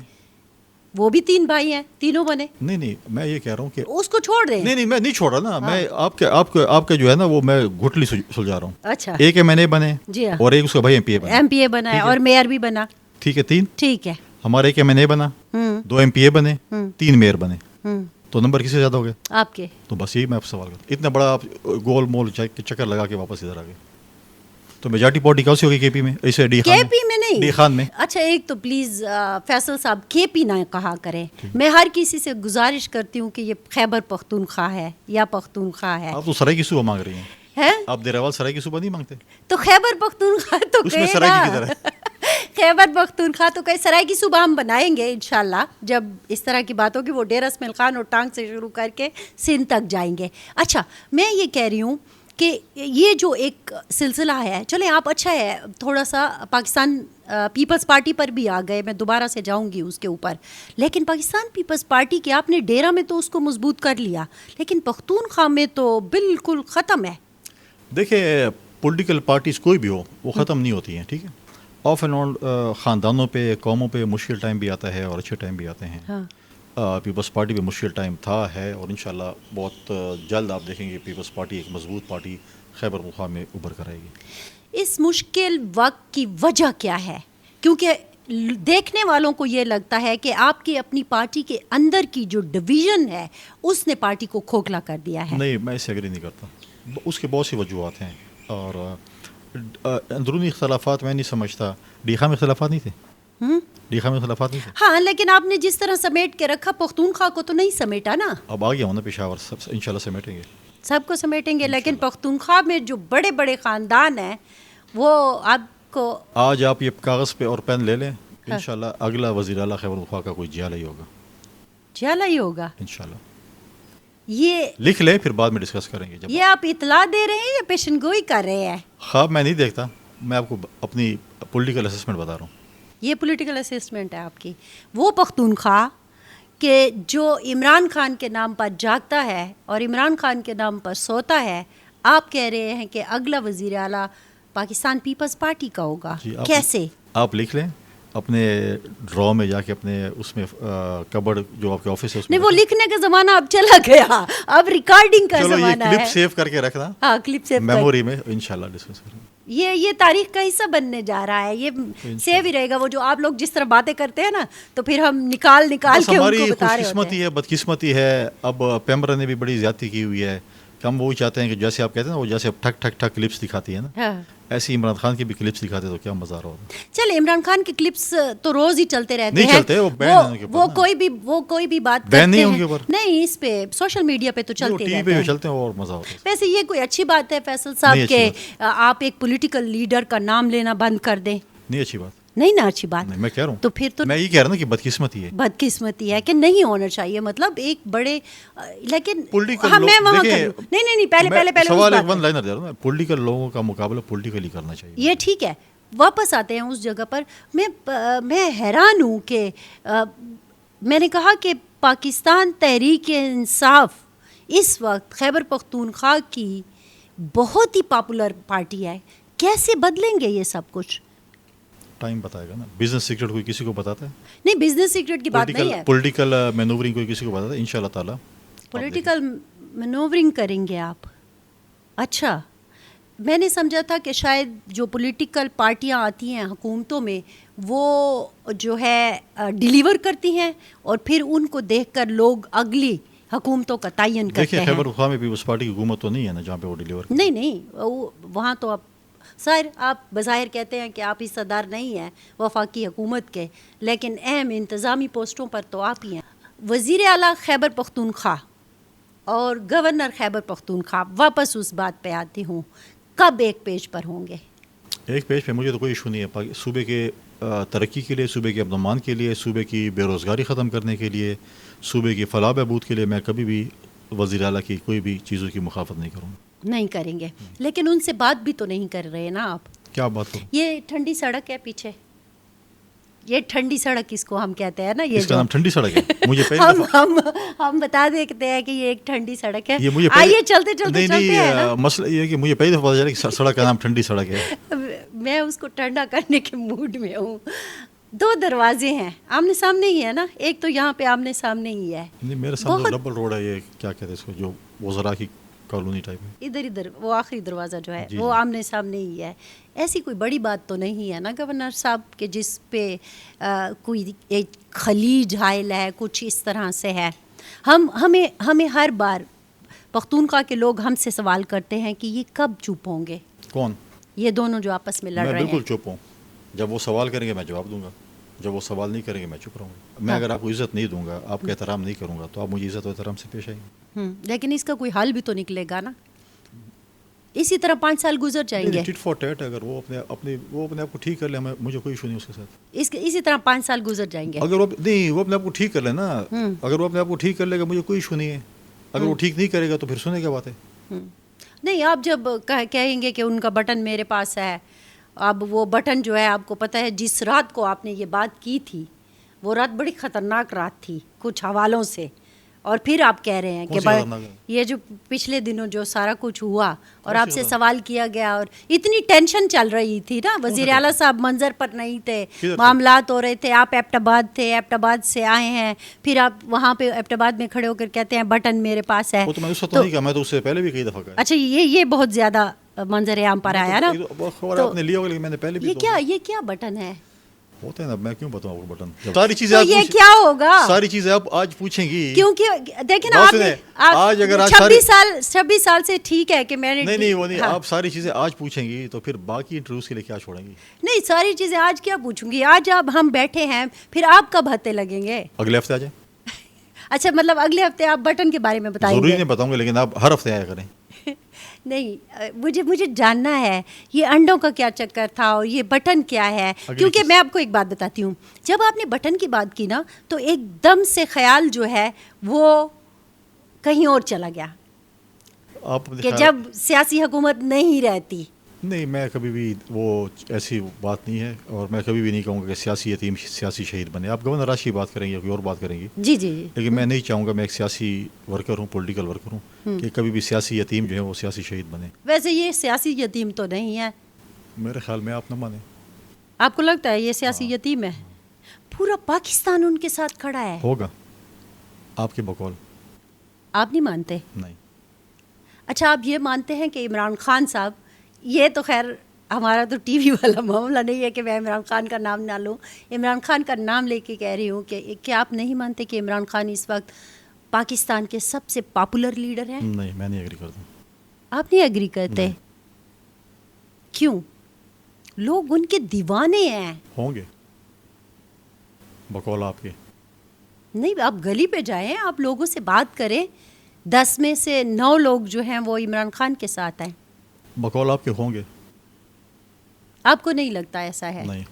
Speaker 2: وہ بھی 3 بھائی ہیں, تینوں بنے.
Speaker 1: نہیں, میں یہ کہہ رہا ہوں کہ
Speaker 2: اس کو چھوڑ دیں.
Speaker 1: نہیں, میں نہیں چھوڑ رہا نا. میں آپ کا جو ہے نا وہ میں گھٹلی سلجھا رہا ہوں.
Speaker 2: اچھا.
Speaker 1: ایک MNA بنے اور ایک اس کا بھائی MPA
Speaker 2: بنا اور میئر بھی بنا,
Speaker 1: ٹھیک ہے, 3.
Speaker 2: ٹھیک ہے.
Speaker 1: ہمارا ایک MNA بنا, 2 MPA بنے, 3 میئر بنے, تو نمبر کس سے زیادہ ہو گئے؟
Speaker 2: آپ کے.
Speaker 1: تو بس یہی میں آپ سے سوال کرتا ہوں. اتنا بڑا آپ گول مول چکر لگا کے واپس ادھر آ گئے. تو میجارٹی پارٹی کون سی ہوگی KP میں؟ ایسے
Speaker 2: KP میں نہیں,
Speaker 1: ڈی خان میں.
Speaker 2: اچھا ایک تو پلیز فیصل صاحب KP نہ کہا کریں. میں ہر کسی سے گزارش کرتی ہوں کہ یہ خیبر پختونخوا ہے یا پختونخوا ہے.
Speaker 1: آپ تو سرائی کی صوبہ مانگ رہی ہیں, آپ دیراول سرائی کی صوبہ نہیں مانگتے؟
Speaker 2: تو خیبر پختونخوا تو
Speaker 1: اس میں سرائی کی کدھر ہے؟
Speaker 2: خیبر پختونخوا تو کہیں سرائی کی صوبہ ہم بنائیں گے انشاءاللہ, جب اس طرح کی بات ہوگی. وہ ڈیر اسمیل خان اور ٹانگ سے شروع کر کے سندھ تک جائیں گے. اچھا میں یہ کہہ رہی ہوں کہ یہ جو ایک سلسلہ ہے, چلیں آپ اچھا ہے تھوڑا سا پاکستان پیپلز پارٹی پر بھی آ گئے, میں دوبارہ سے جاؤں گی اس کے اوپر. لیکن پاکستان پیپلز پارٹی کے آپ نے ڈیرہ میں تو اس کو مضبوط کر لیا, لیکن پختونخوا میں تو بالکل ختم ہے.
Speaker 1: دیکھیں پولیٹیکل پارٹیز کوئی بھی ہو وہ ختم نہیں ہوتی ہیں, ٹھیک ہے. آف اینڈ آن خاندانوں پہ, قوموں پہ مشکل ٹائم بھی آتا ہے اور اچھے ٹائم بھی آتے ہیں. پیپلز پارٹی پہ مشکل ٹائم تھا, ہے, اور انشاءاللہ بہت جلد آپ دیکھیں گے پیپلز پارٹی ایک مضبوط پارٹی خیبر پختونخوا میں ابھر کر آئے گی.
Speaker 2: اس مشکل وقت کی وجہ کیا ہے؟ کیونکہ دیکھنے والوں کو یہ لگتا ہے کہ آپ کی اپنی پارٹی کے اندر کی جو ڈویژن ہے اس نے پارٹی کو کھوکھلا کر دیا ہے.
Speaker 1: نہیں, میں اس سے ایگری نہیں کرتا. اس کے بہت سی وجوہات ہیں, اور اندرونی اختلافات میں نہیں سمجھتا. ڈی خان میں اختلافات نہیں تھے, ڈی خان میں اختلافات نہیں تھے.
Speaker 2: ہاں, لیکن آپ نے جس طرح سمیٹ کے رکھا پختونخوا کو تو نہیں سمیٹا نا.
Speaker 1: اب آ گیا ہوں نا پشاور, سب انشاءاللہ سمیٹیں گے,
Speaker 2: سب کو سمیٹیں گے. لیکن پختونخوا میں جو بڑے بڑے خاندان ہیں وہ آپ کو,
Speaker 1: آج آپ یہ کاغذ پہ اور پین لے لیں, انشاءاللہ اگلا وزیر اعلیٰ خیبر پختونخوا کا کوئی جیالہ ہی ہوگا,
Speaker 2: جیالہ ہی ہوگا
Speaker 1: انشاءاللہ.
Speaker 2: یہ
Speaker 1: لکھ لیں, پھر بعد میں ڈسکس کریں گے.
Speaker 2: یہ آپ اطلاع دے رہے ہیں یا پیشن گوئی کر رہے ہیں؟
Speaker 1: خواب میں نہیں دیکھتا, میں آپ کو اپنی پولیٹیکل اسسمنٹ بتا رہا ہوں.
Speaker 2: یہ پولیٹیکل اسسمنٹ ہے آپ کی. وہ پختونخوا کہ جو عمران خان کے نام پر جاگتا ہے اور عمران خان کے نام پر سوتا ہے, آپ کہہ رہے ہیں کہ اگلا وزیر اعلیٰ پاکستان پیپلز پارٹی کا ہوگا.
Speaker 1: جی,
Speaker 2: کیسے؟
Speaker 1: آپ لکھ لیں, اپنے ڈرا میں جا کے اپنے اس میں کبڑ جو آپ کے آفس ہے اس میں
Speaker 2: نہیں وہ لکھنے کا زمانہ اب چلا گیا, اب ریکارڈنگ کا
Speaker 1: چلو یہ
Speaker 2: زمانہ ہے.
Speaker 1: کلپ سیو کر کے رکھنا,
Speaker 2: ہاں کلپ سیو
Speaker 1: میموری میں انشاءاللہ ڈسکس کریں.
Speaker 2: یہ تاریخ کا حصہ بننے جا رہا ہے, یہ سیو ہی رہے گا. وہ جو آپ لوگ جس طرح باتیں کرتے ہیں نا تو پھر ہم نکال کے ان کو
Speaker 1: ہماری
Speaker 2: بتا
Speaker 1: خوش
Speaker 2: رہے ہوتے
Speaker 1: قسمتی
Speaker 2: ہیں.
Speaker 1: ہے, بدقسمتی ہے. اب پیمرا نے بھی بڑی زیادتی کی ہوئی ہے. ہم وہی چاہتے ہیں کہ جیسے آپ کہتے ہیں نا وہ جیسے اب ٹھک ٹھک ٹھک کلپس دکھاتی ہے نا,
Speaker 2: ہاں
Speaker 1: ایسی عمران خان کی بھی کلپس دکھاتے تو کیا مزہ آ رہا ہوگا.
Speaker 2: چل عمران خان کے کلپس تو روز ہی چلتے رہتے
Speaker 1: نہیں
Speaker 2: ہیں.
Speaker 1: چلتے, وہ بین ہے ان کے
Speaker 2: وہ
Speaker 1: اوپر,
Speaker 2: وہ کوئی بھی بات
Speaker 1: بین نہیں
Speaker 2: کرتے
Speaker 1: ان کے
Speaker 2: ہیں
Speaker 1: اوپر,
Speaker 2: نہیں اس پہ سوشل میڈیا پہ تو چلتے
Speaker 1: ٹی وی
Speaker 2: رہتے
Speaker 1: پہ
Speaker 2: ہیں.
Speaker 1: جو چلتے ہیں اور مزہ ہوتا ہے.
Speaker 2: ویسے یہ کوئی اچھی بات ہے فیصل صاحب کہ آپ ایک پولیٹیکل لیڈر کا نام لینا بند کر دیں؟
Speaker 1: نہیں اچھی بات
Speaker 2: نہیں نا اچھی بات.
Speaker 1: نہیں, میں کہہ رہا ہوں
Speaker 2: تو پھر تو
Speaker 1: میں یہ کہہ رہا ہوں کہ بدقسمتی ہے,
Speaker 2: بدقسمتی ہے کہ نہیں ہونا چاہیے. مطلب ایک بڑے لیکن
Speaker 1: پولیٹیکل
Speaker 2: ہاں میں وہاں
Speaker 1: دیکھیں,
Speaker 2: کر لوں نہیں پہلے
Speaker 1: سوال ایک ون لائنر دے رہا ہوں, پولیٹیکل لوگوں کا مقابلہ پولیٹیکلی کرنا چاہیے.
Speaker 2: یہ ٹھیک ہے, واپس آتے ہیں اس جگہ پر. میں حیران ہوں کہ میں نے کہا کہ پاکستان تحریک انصاف اس وقت خیبر پختونخوا کی بہت ہی پاپولر پارٹی ہے. کیسے بدلیں گے یہ سب کچھ؟
Speaker 1: ٹائم بتائے گا نا. بزنس سیکرٹ کوئی کسی کو بتاتا ہے
Speaker 2: نہیں, بزنس سیکرٹ کی بات نہیں ہے.
Speaker 1: پولیٹیکل مینوورنگ کوئی کسی کو بتاتا ہے ان شاء اللہ تعالیٰ.
Speaker 2: پولیٹیکل مینوورنگ کریں گے آپ؟ اچھا, میں نے سمجھا تھا کہ شاید جو پولیٹیکل پارٹیاں آتی ہیں حکومتوں میں وہ جو ہے ڈیلیور کرتی ہیں اور پھر ان کو دیکھ کر لوگ اگلی حکومتوں کا تعین کرتے
Speaker 1: دیکھیں
Speaker 2: ہیں.
Speaker 1: خیبر پختونخوا میں بھی اس پارٹی کی حکومت تو نہیں ہے نا جہاں پہ وہ ڈیلیور.
Speaker 2: نہیں وہاں تو آپ سر آپ بظاہر کہتے ہیں کہ آپ حصہ دار نہیں ہیں وفاقی حکومت کے, لیکن اہم انتظامی پوسٹوں پر تو آپ ہی ہیں. وزیر اعلیٰ خیبر پختونخوا اور گورنر خیبر پختونخوا, واپس اس بات پہ آتی ہوں, کب ایک پیج پر ہوں گے؟
Speaker 1: ایک پیج پہ مجھے تو کوئی ایشو نہیں ہے. صوبے کے ترقی کے لیے, صوبے کے امن و امان کے لیے, صوبے کی بے روزگاری ختم کرنے کے لیے, صوبے کی فلاح بہبود کے لیے میں کبھی بھی وزیر اعلیٰ کی کوئی بھی چیزوں کی مخالفت نہیں کروں گا.
Speaker 2: نہیں کریں گے, لیکن ان سے بات بھی تو نہیں کر رہے نا آپ.
Speaker 1: کیا بات کروں؟
Speaker 2: یہ ٹھنڈی سڑک ہے پیچھے, یہ ٹھنڈی سڑک اس کو ہم کہتے ہیں نا. یہ
Speaker 1: اس کا نام ٹھنڈی سڑک ہے. مجھے پہلے
Speaker 2: ہم بتا دیتے ہیں کہ یہ ایک ٹھنڈی سڑک ہے.
Speaker 1: یہ مجھے
Speaker 2: آئیے چلتے
Speaker 1: نہیں مسئلہ یہ ہے کہ مجھے پہلے پتا چلا کہ سڑک کا نام ٹھنڈی سڑک ہے.
Speaker 2: میں اس کو ٹھنڈا کرنے کے موڈ میں ہوں. 2 دروازے ہیں آمنے سامنے ہی ہے نا, ایک تو یہاں پہ آمنے سامنے ہی ہے.
Speaker 1: نہیں میرے سامنے ڈبل روڈ ہے, یہ کیا کہتے ہیں اس کو جو وزراء کی کالونی ٹائپ ہے.
Speaker 2: ادھر وہ آخری دروازہ جو ہے وہ آمنے سامنے ہی ہے. ایسی کوئی بڑی بات تو نہیں ہے نا گورنر صاحب کہ جس پہ کوئی ایک خلیج حائل ہے, کچھ اس طرح سے ہے. ہمیں ہر بار پختونخوا کے لوگ ہم سے سوال کرتے ہیں کہ یہ کب چپ ہوں گے.
Speaker 1: کون؟
Speaker 2: یہ دونوں جو آپس میں لڑ رہے ہیں.
Speaker 1: میں بالکل چپ ہوں. جب وہ سوال کریں گے میں جواب دوں گا, جب وہ سوال نہیں کریں گے میں چپ رہوں گا. میں اگر آپ کو عزت نہیں دوں گا, آپ کا احترام نہیں کروں گا, تو آپ مجھے عزت و احترام سے پیش آئیں گے.
Speaker 2: لیکن اس کا کوئی حل بھی تو نکلے گا نا. اسی طرح 5 سال گزر جائیں گے.
Speaker 1: ٹٹ فار ٹیٹ, اگر وہ اپنے آپ کو ٹھیک کر لے, مجھے کوئی ایشو نہیں اس کے ساتھ.
Speaker 2: اسی طرح 5 سال گزر جائیں گے.
Speaker 1: اگر وہ نہیں وہ اپنے آپ کو ٹھیک کر لے نا, اگر وہ اپنے آپ کو ٹھیک کر لے گا مجھے کوئی ایشو نہیں ہے. اگر وہ ٹھیک نہیں کرے گا تو پھر سنے کیا بات ہے.
Speaker 2: نہیں, آپ جب کہیں گے کہ ان کا بٹن میرے پاس ہے, اب وہ بٹن جو ہے آپ کو پتہ ہے جس رات کو آپ نے یہ بات کی تھی وہ رات بڑی خطرناک رات تھی کچھ حوالوں سے, اور پھر آپ کہہ رہے ہیں کہ یہ جو پچھلے دنوں جو سارا کچھ ہوا اور آپ سے سوال کیا گیا اور اتنی ٹینشن چل رہی تھی نا, وزیر اعلیٰ صاحب منظر پر نہیں تھے, معاملات ہو رہے تھے, آپ ایبٹ آباد تھے, ایبٹ آباد سے آئے ہیں, پھر آپ وہاں پہ ایبٹ آباد میں کھڑے ہو کر کہتے ہیں بٹن میرے پاس ہے.
Speaker 1: وہ تو میں اس وقت نہیں کہا, میں تو اس سے پہلے بھی کئی دفعہ کہا.
Speaker 2: اچھا, یہ بہت زیادہ منظر عام پر آیا نا.
Speaker 1: آپ نے لیا ہوگا, میں نے پہلے بھی.
Speaker 2: یہ کیا بٹن ہے
Speaker 1: ہوتا ہے نا, میں کیوں بتاؤں آپ کو بٹن. ساری چیزیں
Speaker 2: یہ کیا ہوگا,
Speaker 1: ساری چیزیں آپ آج پوچھیں گی,
Speaker 2: کیونکہ دیکھیں نا
Speaker 1: آج اگر
Speaker 2: 26 سال سے ٹھیک ہے کہ میں نے
Speaker 1: نہیں وہ نہیں, آپ ساری چیزیں آج پوچھیں گی تو پھر باقی انٹرویوز کے لیے کیا چھوڑیں گی.
Speaker 2: نہیں, ساری چیزیں آج کیا پوچھوں گی, آج اب ہم بیٹھے ہیں, پھر آپ کب ہتے لگیں گے؟
Speaker 1: اگلے ہفتے آ جائیں.
Speaker 2: اچھا, مطلب اگلے ہفتے آپ بٹن کے بارے میں بتائیں گے؟
Speaker 1: ضروری نہیں بتاؤں گا, لیکن آپ ہر ہفتے آیا کریں.
Speaker 2: نہیں, مجھے جاننا ہے یہ انڈوں کا کیا چکر تھا اور یہ بٹن کیا ہے, کیونکہ میں آپ کو ایک بات بتاتی ہوں, جب آپ نے بٹن کی بات کی نا تو ایک دم سے خیال جو ہے وہ کہیں اور چلا گیا کہ جب سیاسی حکومت نہیں رہتی.
Speaker 1: نہیں, میں کبھی بھی وہ ایسی بات نہیں ہے, اور میں کبھی بھی نہیں کہوں گا کہ سیاسی یتیم سیاسی شہید بنے. آپ گورنر راشد کی بات کریں گے یا کوئی اور بات کریں گے,
Speaker 2: جی,
Speaker 1: لیکن میں نہیں چاہوں گا, میں ایک سیاسی ورکر ہوں, پولیٹیکل ورکر ہوں, کہ کبھی بھی سیاسی یتیم جو ہے وہ سیاسی شہید بنے.
Speaker 2: ویسے یہ سیاسی یتیم تو نہیں ہے
Speaker 1: میرے خیال میں, آپ نہ مانیں.
Speaker 2: آپ کو لگتا ہے یہ سیاسی یتیم ہے؟ پورا پاکستان ان کے ساتھ کھڑا ہے.
Speaker 1: ہوگا آپ کے بقول؟
Speaker 2: آپ نہیں مانتے؟
Speaker 1: نہیں.
Speaker 2: اچھا آپ یہ مانتے ہیں کہ عمران خان صاحب، یہ تو خیر ہمارا تو ٹی وی والا معاملہ نہیں ہے کہ میں عمران خان کا نام نہ لوں، عمران خان کا نام لے کے کہہ رہی ہوں کہ کیا آپ نہیں مانتے کہ عمران خان اس وقت پاکستان کے سب سے پاپولر لیڈر ہیں؟
Speaker 1: نہیں، میں نہیں ایگری کرتا.
Speaker 2: آپ نہیں ایگری کرتے؟ کیوں؟ لوگ ان کے دیوانے ہیں.
Speaker 1: ہوں گے بقول آپ کے.
Speaker 2: نہیں، آپ گلی پہ جائیں، آپ لوگوں سے بات کریں، 10 میں سے 9 لوگ جو ہیں وہ عمران خان کے ساتھ ہیں.
Speaker 1: بقول آپ کے ہوں گے.
Speaker 2: آپ کو نہیں لگتا ایسا ہے؟
Speaker 1: نہیں.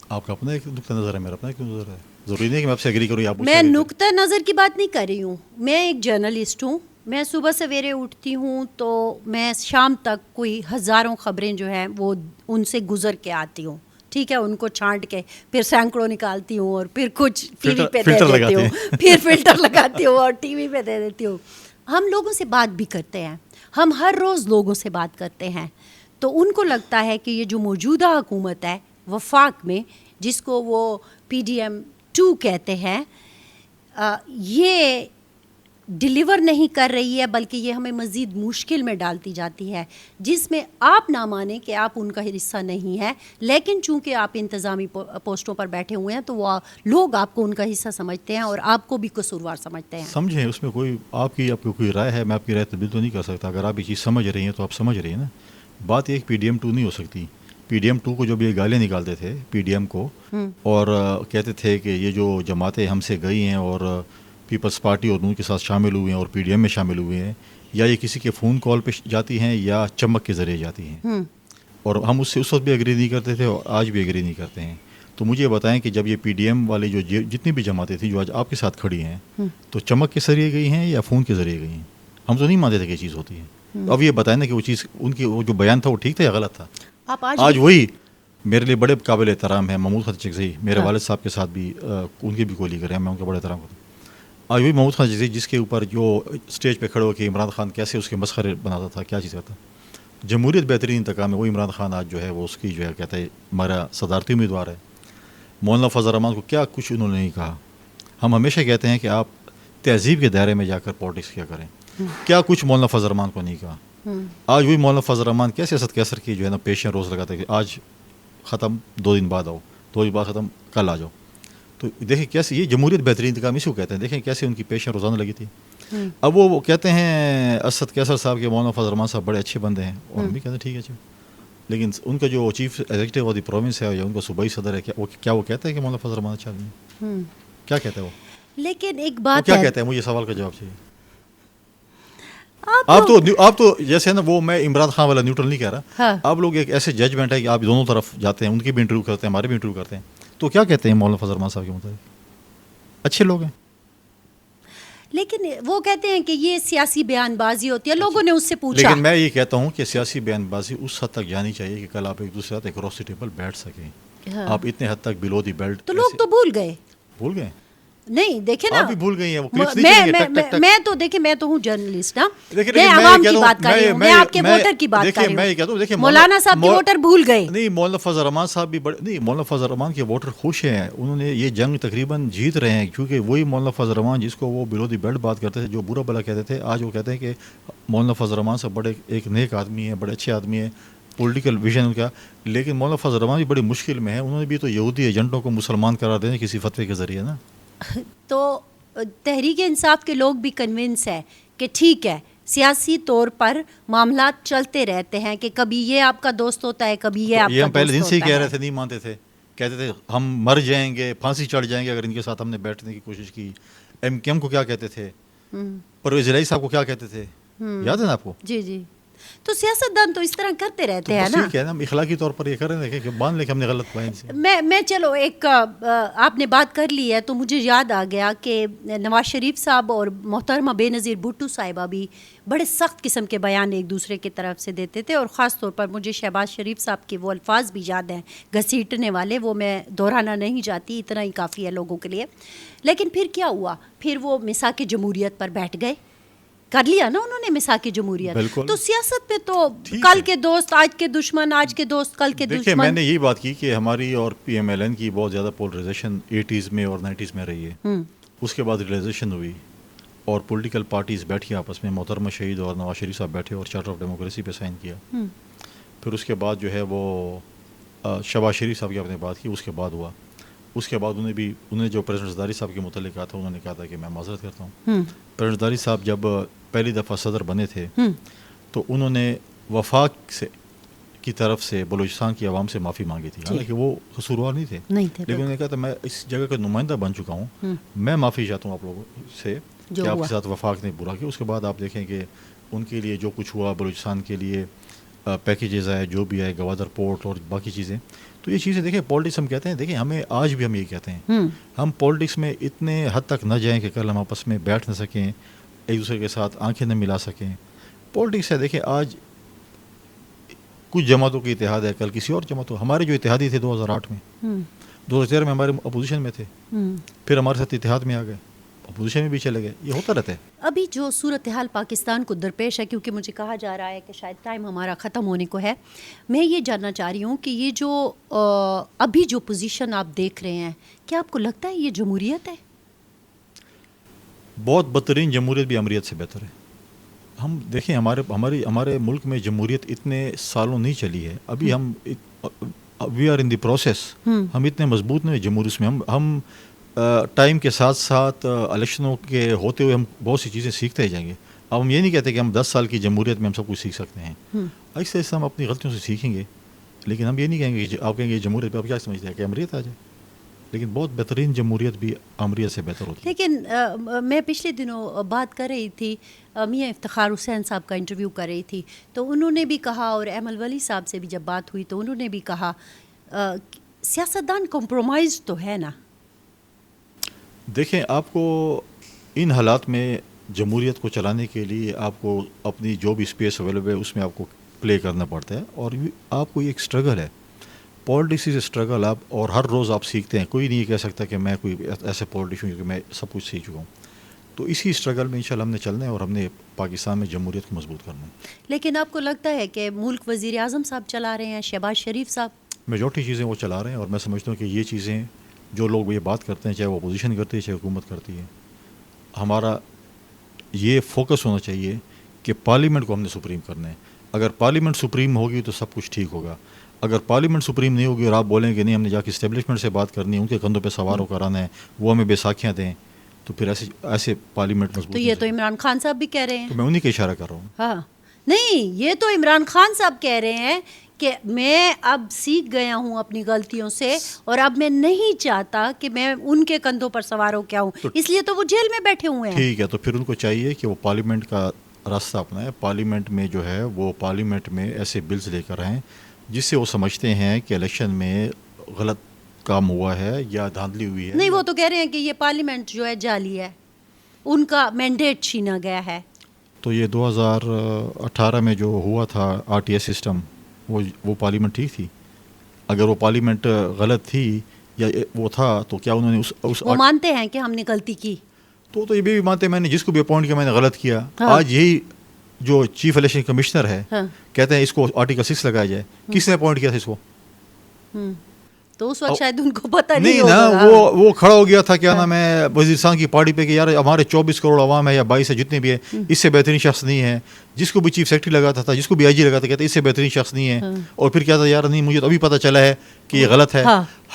Speaker 1: آپ کا اپنا ایک نقطہ نظر ہے، میرا اپنا ایک نظر ہے. ضروری نہیں کہ میں آپ سے ایگری کروں یا آپ مجھ سے
Speaker 2: میں
Speaker 1: agree کریں.
Speaker 2: نقطہ نظر کی بات نہیں کر رہی ہوں، میں ایک جرنلسٹ ہوں. میں صبح سویرے اٹھتی ہوں تو میں شام تک کوئی ہزاروں خبریں جو ہیں وہ ان سے گزر کے آتی ہوں، ٹھیک ہے، ان کو چھانٹ کے پھر سینکڑوں نکالتی ہوں اور پھر کچھ ٹی وی پہ دے دیتی ہوں، پھر فلٹر لگاتی ہوں اور ٹی وی پہ دے دیتی ہوں. ہم لوگوں سے بات بھی کرتے ہیں، ہم ہر روز لوگوں سے بات کرتے ہیں. تو ان کو لگتا ہے کہ یہ جو موجودہ حکومت ہے وفاق میں، جس کو وہ PDM-2 کہتے ہیں، یہ ڈیلیور نہیں کر رہی ہے، بلکہ یہ ہمیں مزید مشکل میں ڈالتی جاتی ہے، جس میں آپ نہ مانیں کہ آپ ان کا حصہ نہیں ہے، لیکن چونکہ آپ انتظامی پوسٹوں پر بیٹھے ہوئے ہیں تو وہ لوگ آپ کو ان کا حصہ سمجھتے ہیں اور آپ کو بھی قصوروار سمجھتے ہیں.
Speaker 1: سمجھیں، اس میں کوئی آپ کی کوئی رائے ہے، میں آپ کی رائے تبدیل تو نہیں کر سکتا. اگر آپ یہ چیز سمجھ رہی ہیں تو آپ سمجھ رہی ہیں نا. بات ایک PDM-2 نہیں ہو سکتی. PDM-2 کو جب یہ گالیاں نکالتے تھے PDM کو اور کہتے تھے کہ یہ جو جماعتیں ہم سے گئی ہیں اور پیپلز پارٹی اور ان کے ساتھ شامل ہوئے ہیں اور PDM میں شامل ہوئے ہیں، یا یہ کسی کے فون کال پہ جاتی ہیں یا چمک کے ذریعے جاتی ہیں، اور ہم اس سے اس وقت بھی ایگری نہیں کرتے تھے اور آج بھی ایگری نہیں کرتے ہیں. تو مجھے بتائیں کہ جب یہ PDM والے جو جتنی بھی جماعتیں تھیں جو آج آپ کے ساتھ کھڑی ہیں، تو چمک کے ذریعے گئی ہیں یا فون کے ذریعے گئی ہیں؟ ہم تو نہیں مانتے تھے کہ یہ چیز ہوتی ہے. اب یہ بتائیں نا کہ وہ چیز ان کی وہ جو بیان تھا وہ ٹھیک تھا یا غلط تھا؟ آج وہی میرے لیے بڑے قابل احترام ہیں محمود خان چکزئی، میرے والد صاحب کے ساتھ بھی ان کی بھی کوئی لیگر ہیں، میں ان کا بڑا احترام کرتا ہوں. آج وہی محمود خان چکزئی جس کے اوپر جو اسٹیج پہ کھڑے ہو کے عمران خان کیسے اس کے مسخرے بناتا تھا، کیا چیز کرتا. جمہوریت بہترین انتقام ہے، وہ عمران خان آج جو ہے وہ اس کی جو ہے کہتا ہے ہمارا صدارتی امیدوار ہے. مولانا فضل الرحمان کو کیا کچھ انہوں نے نہیں کہا. ہم ہمیشہ کہتے ہیں کہ آپ تہذیب کے دائرے میں جا کر پالیٹکس کیا کریں. کیا کچھ مولانا فضل الرحمان کو نہیں کہا. آج وہی مولانا فضل الرحمان کیسے اسد کیسر کی جو ہے نا پیشیاں روز لگاتا ہے کہ آج ختم 2 دن بعد آؤ، 2 دن بعد ختم کل آ جاؤ. تو دیکھیں کیسے یہ جمہوریت بہترین انتقام اسی کو کہتے ہیں. دیکھیں کیسے ان کی پیشیاں روزانہ لگی تھی. اب وہ کہتے ہیں اسد کیسر صاحب کے مولانا فضل الرحمان صاحب بڑے اچھے بندے ہیں، اور ہم بھی کہتے ہیں ٹھیک ہے اچھا، لیکن ان کا جو chief executive of the province ہے یا ان کا صوبائی صدر ہے، کیا وہ کہتا ہے کہ مولانا فضل الرحمان اچھا آدمی ہے؟ کیا کہتا ہے وہ؟
Speaker 2: لیکن ایک بات
Speaker 1: کیا کہتا ہے؟ مجھے سوال کا جواب چاہیے. آپ تو جیسے نا وہ میں عمران خان والا نیوٹرل نہیں کہہ رہا، آپ لوگ ایک ایسے ججمنٹ ہے کہ آپ دونوں طرف جاتے ہیں، ان کی بھی انٹرویو کرتے ہیں، ہمارے بھی انٹرویو کرتے ہیں. تو کیا کہتے ہیں مولانا فضل الرحمان صاحب کے مطابق؟ اچھے لوگ ہیں، لیکن
Speaker 2: وہ کہتے ہیں کہ یہ سیاسی بیان بازی ہوتی ہے. لوگوں نے اس سے پوچھا،
Speaker 1: لیکن میں یہ کہتا ہوں کہ سیاسی بیان بازی اس حد تک جانی چاہیے کہ کل آپ ایک دوسرے ساتھ اکراس دی ٹیبل بیٹھ سکیں. آپ اتنے حد تک بلو دی بیلٹ
Speaker 2: تو لوگ تو بھول گئے. نہیں دیکھیں نا،
Speaker 1: آپ بھی بھول گئی ہیں.
Speaker 2: میں تو دیکھیں، میں تو ہوں جرنلسٹ نا، میں عوام کی بات کر رہی ہوں، میں آپ کے ووٹر کی بات کر رہی ہوں. مولانا صاحب کے ووٹر بھول گئے.
Speaker 1: نہیں، مولانا فضل الرحمان صاحب بھی بڑے نہیں، مولانا فضل الرحمان کے ووٹر خوش ہیں، انہوں نے یہ جنگ تقریباً جیت رہے ہیں، کیونکہ وہی مولانا فضل الرحمان جس کو وہ بلو دی بیلٹ بات کرتے تھے، جو برا بلا کہتے تھے، آج وہ کہتے ہیں کہ مولانا فضل الرحمان صاحب بڑے ایک نیک آدمی ہیں، بڑے اچھے آدمی ہیں، پولیٹیکل ویژن ان کا. لیکن مولانا فضل الرحمان بھی بڑی مشکل میں ہیں، انہوں نے بھی تو یہودی ایجنٹوں کو مسلمان قرار دیں کسی فتوے کے ذریعے نا.
Speaker 2: تو تحریک انصاف کے لوگ بھی کنونس ہے کہ ٹھیک ہے، سیاسی طور پر معاملات چلتے رہتے ہیں کہ کبھی یہ آپ کا دوست ہوتا ہے، کبھی یہ آپ کا دوست ہوتا ہے.
Speaker 1: ہم پہلے دن سے ہی کہہ رہے تھے، نہیں مانتے تھے، کہتے تھے ہم مر جائیں گے، پھانسی چڑھ جائیں گے اگر ان کے ساتھ ہم نے بیٹھنے کی کوشش کی. MKM کو کیا کہتے تھے، پرویز الہی صاحب کو کیا کہتے تھے، یاد ہے نا آپ کو؟
Speaker 2: جی. تو سیاست دان تو اس طرح کرتے رہتے ہیں نا.
Speaker 1: ٹھیک ہے نا، اخلاقی طور پر یہ کر رہے ہیں کہ مان لیں کہ ہم نے غلط پایا ان سے.
Speaker 2: میں چلو ایک آپ نے بات کر لی ہے تو مجھے یاد آ گیا کہ نواز شریف صاحب اور محترمہ بے نظیر بھٹو صاحبہ بھی بڑے سخت قسم کے بیان ایک دوسرے کی طرف سے دیتے تھے، اور خاص طور پر مجھے شہباز شریف صاحب کے وہ الفاظ بھی یاد ہیں گھسیٹنے والے، وہ میں دہرانا نہیں چاہتی، اتنا ہی کافی ہے لوگوں کے لیے. لیکن پھر کیا ہوا؟ پھر وہ مساق جمہوریت پر بیٹھ گئے. کر لیا نا انہوں نے مساق جمہوریت.
Speaker 1: بالکل.
Speaker 2: تو سیاست میں تو کل کے دوست آج کے دشمن, آج کے دوست کل کے
Speaker 1: دیکھیں
Speaker 2: دشمن.
Speaker 1: میں نے یہی بات کی کہ ہماری اور پی ایم ایل این کی بہت زیادہ پولرائزیشن 80s میں اور 90s میں رہی ہے. اس کے بعد ریئلائزیشن ہوئی اور پولیٹیکل پارٹیز بیٹھی آپس میں, محترمہ شہید اور نواز شریف صاحب بیٹھے اور چارٹر آف ڈیموکریسی پہ سائن کیا. پھر اس کے بعد جو ہے وہ شہباز شریف صاحب کی آپ نے بات کی, اس کے بعد ہوا. اس کے بعد انہیں جو پریزیڈنٹ زرداری صاحب کے متعلق کہا تھا, انہوں نے کہا تھا کہ میں معذرت کرتا ہوں. پریزیڈنٹ زرداری صاحب جب پہلی دفعہ صدر بنے تھے تو انہوں نے وفاق سے کی طرف سے بلوچستان کی عوام سے معافی مانگی تھی, حالانکہ وہ قصوروار نہیں تھے, لیکن انہوں نے کہا تھا میں اس جگہ کا نمائندہ بن چکا ہوں, میں معافی چاہتا ہوں آپ لوگوں سے کہ آپ کے ساتھ وفاق نے برا کیا. اس کے بعد آپ دیکھیں کہ ان کے لیے جو کچھ ہوا, بلوچستان کے لیے پیکیجز آئے, جو بھی آئے, گوادر پورٹ اور باقی چیزیں. تو یہ چیزیں دیکھیں پالیٹکس ہم کہتے ہیں, دیکھیں ہمیں آج بھی ہم یہ کہتے ہیں ہم پالیٹکس میں اتنے حد تک نہ جائیں کہ کل ہم آپس میں بیٹھ نہ سکیں, ایک دوسرے کے ساتھ آنکھیں نہ ملا سکیں. پالیٹکس ہے, دیکھیں آج کچھ جماعتوں کی اتحاد ہے, کل کسی اور جماعتوں. ہمارے جو اتحادی تھے 2008 میں, 2013 میں ہمارے اپوزیشن میں تھے, پھر ہمارے ساتھ اتحاد میں آ گئے, اپوزیشن میں بھی چلے گئے. یہ ہوتا رہتا ہے.
Speaker 2: ابھی جو صورتحال پاکستان کو درپیش ہے, کیونکہ مجھے کہا جا رہا ہے کہ شاید ٹائم ہمارا ختم ہونے کو ہے, میں یہ جاننا چاہ رہی ہوں کہ یہ جو ابھی جو پوزیشن آپ دیکھ رہے ہیں, کیا آپ کو لگتا ہے یہ جمہوریت ہے؟
Speaker 1: بہت بدترین جمہوریت بھی امریت سے بہتر ہے. ہم دیکھیں ہمارے ملک میں جمہوریت اتنے سالوں نہیں چلی ہے. ابھی ہم we are in the process. ہم اتنے مضبوط نہیں جمہوریت میں. ہم ٹائم کے ساتھ ساتھ الیکشنوں کے ہوتے ہوئے ہم بہت سی چیزیں سیکھتے جائیں گے. اب ہم یہ نہیں کہتے کہ ہم 10 سال کی جمہوریت میں ہم سب کچھ سیکھ سکتے ہیں. ایسے ایسے ہم اپنی غلطیوں سے سیکھیں گے, لیکن ہم یہ نہیں کہیں گے کہ آپ کہیں گے جمہوریت پہ آپ کیا سمجھتے ہیں کہ امریت آ جائے. لیکن بہت بہترین جمہوریت بھی امریت سے بہتر ہوتی ہے.
Speaker 2: لیکن میں پچھلے دنوں بات کر رہی تھی, میاں افتخار حسین صاحب کا انٹرویو کر رہی تھی, تو انہوں نے بھی کہا, اور ایمل ولی صاحب سے بھی جب بات ہوئی تو انہوں نے بھی کہا سیاستدان کمپرومائز تو ہے نا.
Speaker 1: دیکھیں آپ کو ان حالات میں جمہوریت کو چلانے کے لیے آپ کو اپنی جو بھی اسپیس اویلیبل ہے اس میں آپ کو پلے کرنا پڑتا ہے, اور آپ کو یہ ایک اسٹرگل ہے. Politics is struggle. آپ اور ہر روز آپ سیکھتے ہیں. کوئی نہیں کہہ سکتا کہ میں کوئی ایسے پالیٹیشین ہوں کہ میں سب کچھ سیکھ چکا ہوں. تو اسی اسٹرگل میں انشاءاللہ ہم نے چلنا ہے اور ہم نے پاکستان میں جمہوریت کو مضبوط کرنا ہے.
Speaker 2: لیکن آپ کو لگتا ہے کہ ملک وزیر اعظم صاحب چلا رہے ہیں, شہباز شریف صاحب
Speaker 1: میجورٹی چیزیں وہ چلا رہے ہیں, اور میں سمجھتا ہوں کہ یہ چیزیں جو لوگ یہ بات کرتے ہیں, چاہے وہ اپوزیشن کرتی ہے چاہے حکومت کرتی ہے, ہمارا یہ فوکس ہونا چاہیے کہ پارلیمنٹ کو ہم نے سپریم کرنا ہے. اگر پارلیمنٹ سپریم ہوگی تو سب کچھ ٹھیک ہوگا. اگر پارلیمنٹ سپریم نہیں ہوگی اور آپ بولیں کہ نہیں ہم نے جا کے اسٹیبلشمنٹ سے بات کرنی ہے, ان کے کندھوں پہ سوار ہو کر آنا ہے, وہ ہمیں بیساکھیاں دیں, تو پھر ایسے پارلیمنٹ مضبوط.
Speaker 2: تو یہ تو عمران خان صاحب بھی کہہ رہے ہیں.
Speaker 1: تو میں انہیں کا اشارہ کر رہا ہوں.
Speaker 2: ہاں نہیں, یہ تو عمران خان صاحب کہہ رہے ہیں کہ میں اب سیکھ گیا ہوں اپنی غلطیوں سے, اور اب میں نہیں چاہتا کہ میں ان کے کندھوں پر سوار ہو کے آؤں, اس لیے تو وہ جیل میں بیٹھے ہوئے ہیں.
Speaker 1: ٹھیک ہے, تو پھر ان کو چاہیے کہ وہ پارلیمنٹ کا راستہ اپنائیں. پارلیمنٹ میں جو ہے وہ پارلیمنٹ میں ایسے بلز لے کر آئیں جس سے وہ سمجھتے ہیں کہ الیکشن میں غلط کام ہوا ہے یا دھاندلی ہوئی ہے.
Speaker 2: نہیں, وہ تو کہہ رہے ہیں کہ یہ پارلیمنٹ جو ہے جعلی ہے, ان کا مینڈیٹ چھینا گیا ہے.
Speaker 1: تو یہ 2018 میں جو ہوا تھا آر ٹی ایس سسٹم, وہ پارلیمنٹ ٹھیک تھی؟ اگر وہ پارلیمنٹ غلط تھی یا وہ تھا تو کیا انہوں نے
Speaker 2: وہ مانتے ہیں کہ ہم نے غلطی کی؟
Speaker 1: تو یہ بھی مانتے ہیں میں نے جس کو بھی اپوائنٹ کیا میں نے غلط کیا. آج یہی جو چیف الیکشن کمشنر ہے کہتے ہیں اس کو آرٹیکل 6 لگایا جائے. کس نے اپوائنٹ کیا تھا اس کو؟
Speaker 2: تو اس وقت شاید ان کو پتہ
Speaker 1: نہیں نا, وہ کھڑا ہو گیا تھا کیا نام ہے وزیرستان کی پارٹی پہ کہ یار ہمارے 24 کروڑ عوام ہے یا 22 ہے جتنے بھی ہے, اس سے بہترین شخص نہیں ہے. جس کو بھی چیف سیکرٹری لگاتا تھا, جس کو بھی آئی جی لگاتا, کہتا اس سے بہترین شخص نہیں ہے. اور پھر کیا تھا, یار نہیں مجھے تو ابھی پتہ چلا ہے کہ یہ غلط ہے.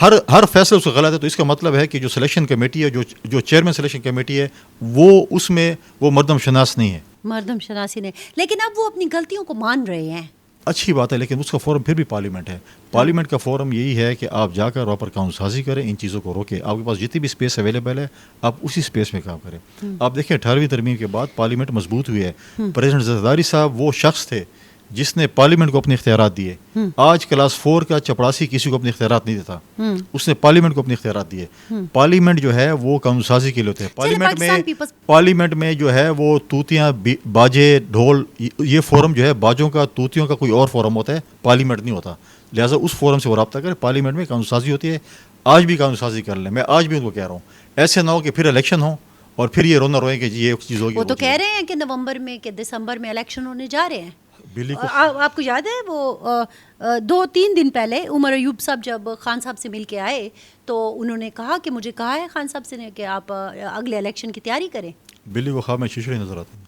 Speaker 1: ہر فیصلہ اس کا غلط ہے. تو اس کا مطلب ہے کہ جو سلیکشن کمیٹی ہے, جو چیئرمین سلیکشن کمیٹی ہے, وہ اس میں وہ مردم شناس نہیں ہے.
Speaker 2: مردم شناسی نہیں, لیکن اب وہ اپنی غلطیوں کو مان رہے ہیں.
Speaker 1: اچھی بات ہے, لیکن اس کا فورم پھر بھی پارلیمنٹ ہے. پارلیمنٹ کا فورم یہی ہے کہ آپ جا کر وہاں پر قانون سازی کریں, ان چیزوں کو روکیں. آپ کے پاس جتنی بھی اسپیس اویلیبل ہے آپ اسی اسپیس میں کام کریں. آپ دیکھیں 18ویں ترمیم کے بعد پارلیمنٹ مضبوط ہوئی ہے. پریزیڈنٹ زرداری صاحب وہ شخص تھے جس نے پارلیمنٹ کو اپنے اختیارات دیے. آج کلاس 4 کا چپڑاسی کسی کو اپنے اختیارات نہیں دیتا, اس نے پارلیمنٹ کو اپنے اختیارات دیے. پارلیمنٹ جو ہے وہ قانون سازی کے لیے ہوتے ہیں. پارلیمنٹ میں جو ہے وہ توتیاں, باجے, ڈھول, یہ فورم جو ہے باجوں کا, توتیوں کا کوئی اور فورم ہوتا ہے, پارلیمنٹ نہیں ہوتا. لہٰذا اس فورم سے وہ رابطہ کرے. پارلیمنٹ میں قانون سازی ہوتی ہے. آج بھی قانون سازی کر لیں. میں آج بھی ان کو کہہ رہا ہوں ایسے نہ ہو کہ پھر الیکشن ہو اور پھر یہ رونا روئیں کہ جی یہ چیز ہوگی.
Speaker 2: وہ تو کہہ رہے ہیں کہ نومبر میں کہ دسمبر میں الیکشن ہونے جا رہے ہیں.
Speaker 1: بلی کو
Speaker 2: آپ کو یاد ہے وہ 2-3 دن پہلے عمر ایوب صاحب جب خان صاحب سے مل کے آئے تو انہوں نے کہا کہ مجھے کہا ہے خان صاحب سے نے کہ آپ اگلے الیکشن کی تیاری کریں.
Speaker 1: بلی کو خواب میں شیشے نظر آتے ہیں.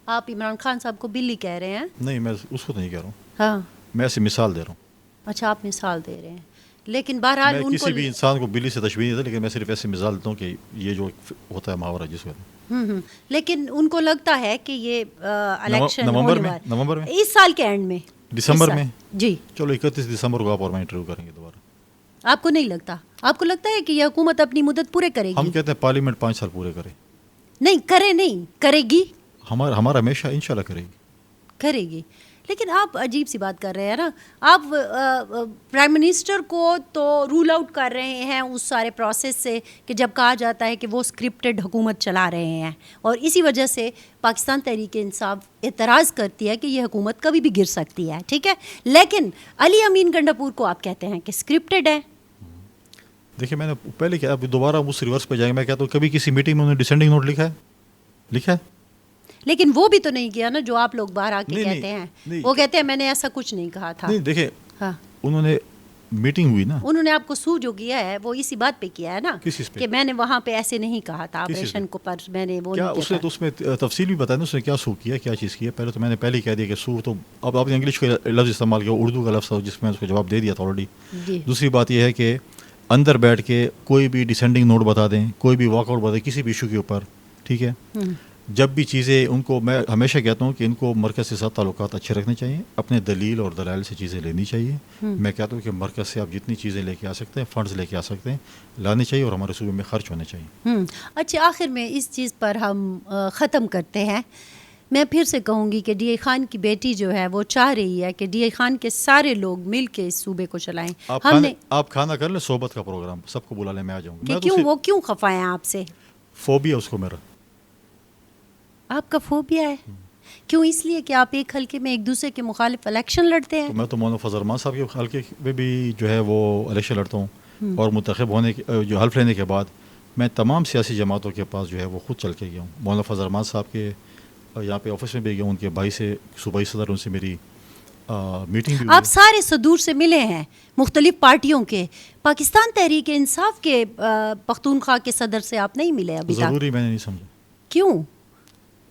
Speaker 2: آپ عمران خان صاحب کو بلی کہہ رہے ہیں؟
Speaker 1: نہیں میں اس کو نہیں کہہ رہا ہوں,
Speaker 2: ہاں
Speaker 1: میں ایسی مثال دے رہا ہوں.
Speaker 2: اچھا آپ مثال دے رہے ہیں, لیکن بہرحال
Speaker 1: میں
Speaker 2: ان کو
Speaker 1: کسی بھی انسان کو بلی سے تشبیہ نہیں دیتا, لیکن میں صرف ایسی مثال دیتا ہوں کہ یہ جو ہوتا ہے محاورہ جس کو
Speaker 2: لیکن ان کو لگتا ہے کہ یہ الیکشن
Speaker 1: نومبر میں
Speaker 2: اس سال کے اینڈ میں
Speaker 1: دسمبر میں.
Speaker 2: جی
Speaker 1: چلو 31 دسمبر کو آپ اور میں انٹرویو کریں گے دوبارہ.
Speaker 2: آپ کو نہیں لگتا؟ آپ کو لگتا ہے کہ یہ حکومت اپنی مدت پورے کرے گی؟
Speaker 1: ہم کہتے ہیں پارلیمنٹ 5 سال پورے کرے.
Speaker 2: نہیں کرے گی.
Speaker 1: ہمارا ہمیشہ انشاءاللہ کرے گی.
Speaker 2: لیکن آپ عجیب سی بات کر رہے ہیں نا, آپ پرائم منسٹر کو تو رول آؤٹ کر رہے ہیں اس سارے پروسیس سے کہ جب کہا جاتا ہے کہ وہ اسکرپٹڈ حکومت چلا رہے ہیں, اور اسی وجہ سے پاکستان تحریک انصاف اعتراض کرتی ہے کہ یہ حکومت کبھی بھی گر سکتی ہے, ٹھیک ہے. لیکن علی امین گنڈاپور کو آپ کہتے ہیں کہ اسکرپٹڈ ہے.
Speaker 1: دیکھیے میں نے پہلے کیا, اب دوبارہ اس ریورس پہ جائیں گے. میں کہتا ہوں کبھی کسی میٹنگ میں انہوں نے ڈسینڈنگ نوٹ لکھا ہے
Speaker 2: لیکن وہ بھی تو نہیں کیا نا جو آپ لوگ باہر آ کے کہتے ہیں. وہ کہتے ہیں میں نے ایسا کچھ نہیں کہا تھا.
Speaker 1: نہیں دیکھیں
Speaker 2: ہاں
Speaker 1: انہوں نے میٹنگ ہوئی نا,
Speaker 2: انہوں نے آپ کو سو جو کیا ہے وہ اسی بات پہ کیا ہے نا کہ میں نے وہاں پہ ایسے نہیں کہا تھا آپریشن کو, پر میں نے وہ نہیں کیا.
Speaker 1: تو اس میں تفصیل بھی بتایا نا اس نے کیا سو کیا, کیا چیز کی ہے. پہلے تو میں نے پہلے ہی کہہ دیا کہ سو تو اب آپ نے انگلش کا لفظ استعمال کیا, اردو کا لفظ تھا جس میں اس کو جواب دے دیا تھا آلریڈی. دوسری بات یہ ہے کہ اندر بیٹھ کے کوئی بھی ڈسینڈنگ نوٹ بتا دیں, کوئی بھی واک آؤٹ بتا دیں کسی بھی ایشو کے اوپر, ٹھیک ہے. جب بھی چیزیں ان کو, میں ہمیشہ کہتا ہوں کہ ان کو مرکز کے ساتھ تعلقات اچھے رکھنے چاہیے, اپنے دلیل اور دلائل سے چیزیں لینی چاہیے. میں کہتا ہوں کہ مرکز سے آپ جتنی چیزیں لے کے آ سکتے ہیں, فنڈز لے کے آ سکتے ہیں, لانے چاہیے اور ہمارے صوبے میں خرچ ہونے چاہیے.
Speaker 2: اچھا آخر میں اس چیز پر ہم ختم کرتے ہیں. میں پھر سے کہوں گی کہ ڈی اے خان کی بیٹی جو ہے وہ چاہ رہی ہے کہ ڈی اے خان کے سارے لوگ مل کے اس صوبے کو چلائیں.
Speaker 1: آپ کھانا کر لیں, صحبت کا پروگرام, سب کو بلا لیں, میں آ جاؤں گا.
Speaker 2: وہ کیوں خفا ہیں آپ سے؟
Speaker 1: فوبیا اس کو میرا.
Speaker 2: آپ کا فوبیا ہے کیوں؟ اس لیے کہ آپ ایک حلقے میں ایک دوسرے کے مخالف الیکشن لڑتے ہیں.
Speaker 1: میں تو مولانا فضل الرحمان صاحب کے حلقے میں بھی جو ہے وہ الیکشن لڑتا ہوں, اور منتخب ہونے جو حلف لینے کے بعد میں تمام سیاسی جماعتوں کے پاس جو ہے وہ خود چل کے گیا ہوں. مولانا فضل الرحمان صاحب کے یہاں پہ آفس میں بھی گیا ہوں, ان کے بھائی سے صوبائی صدر ان سے میری میٹنگ بھی.
Speaker 2: آپ سارے صدور سے ملے ہیں مختلف پارٹیوں کے, پاکستان تحریک انصاف کے پختونخوا کے صدر سے آپ نہیں ملے ابھی تک؟
Speaker 1: ضروری میں نے نہیں سمجھا.
Speaker 2: کیوں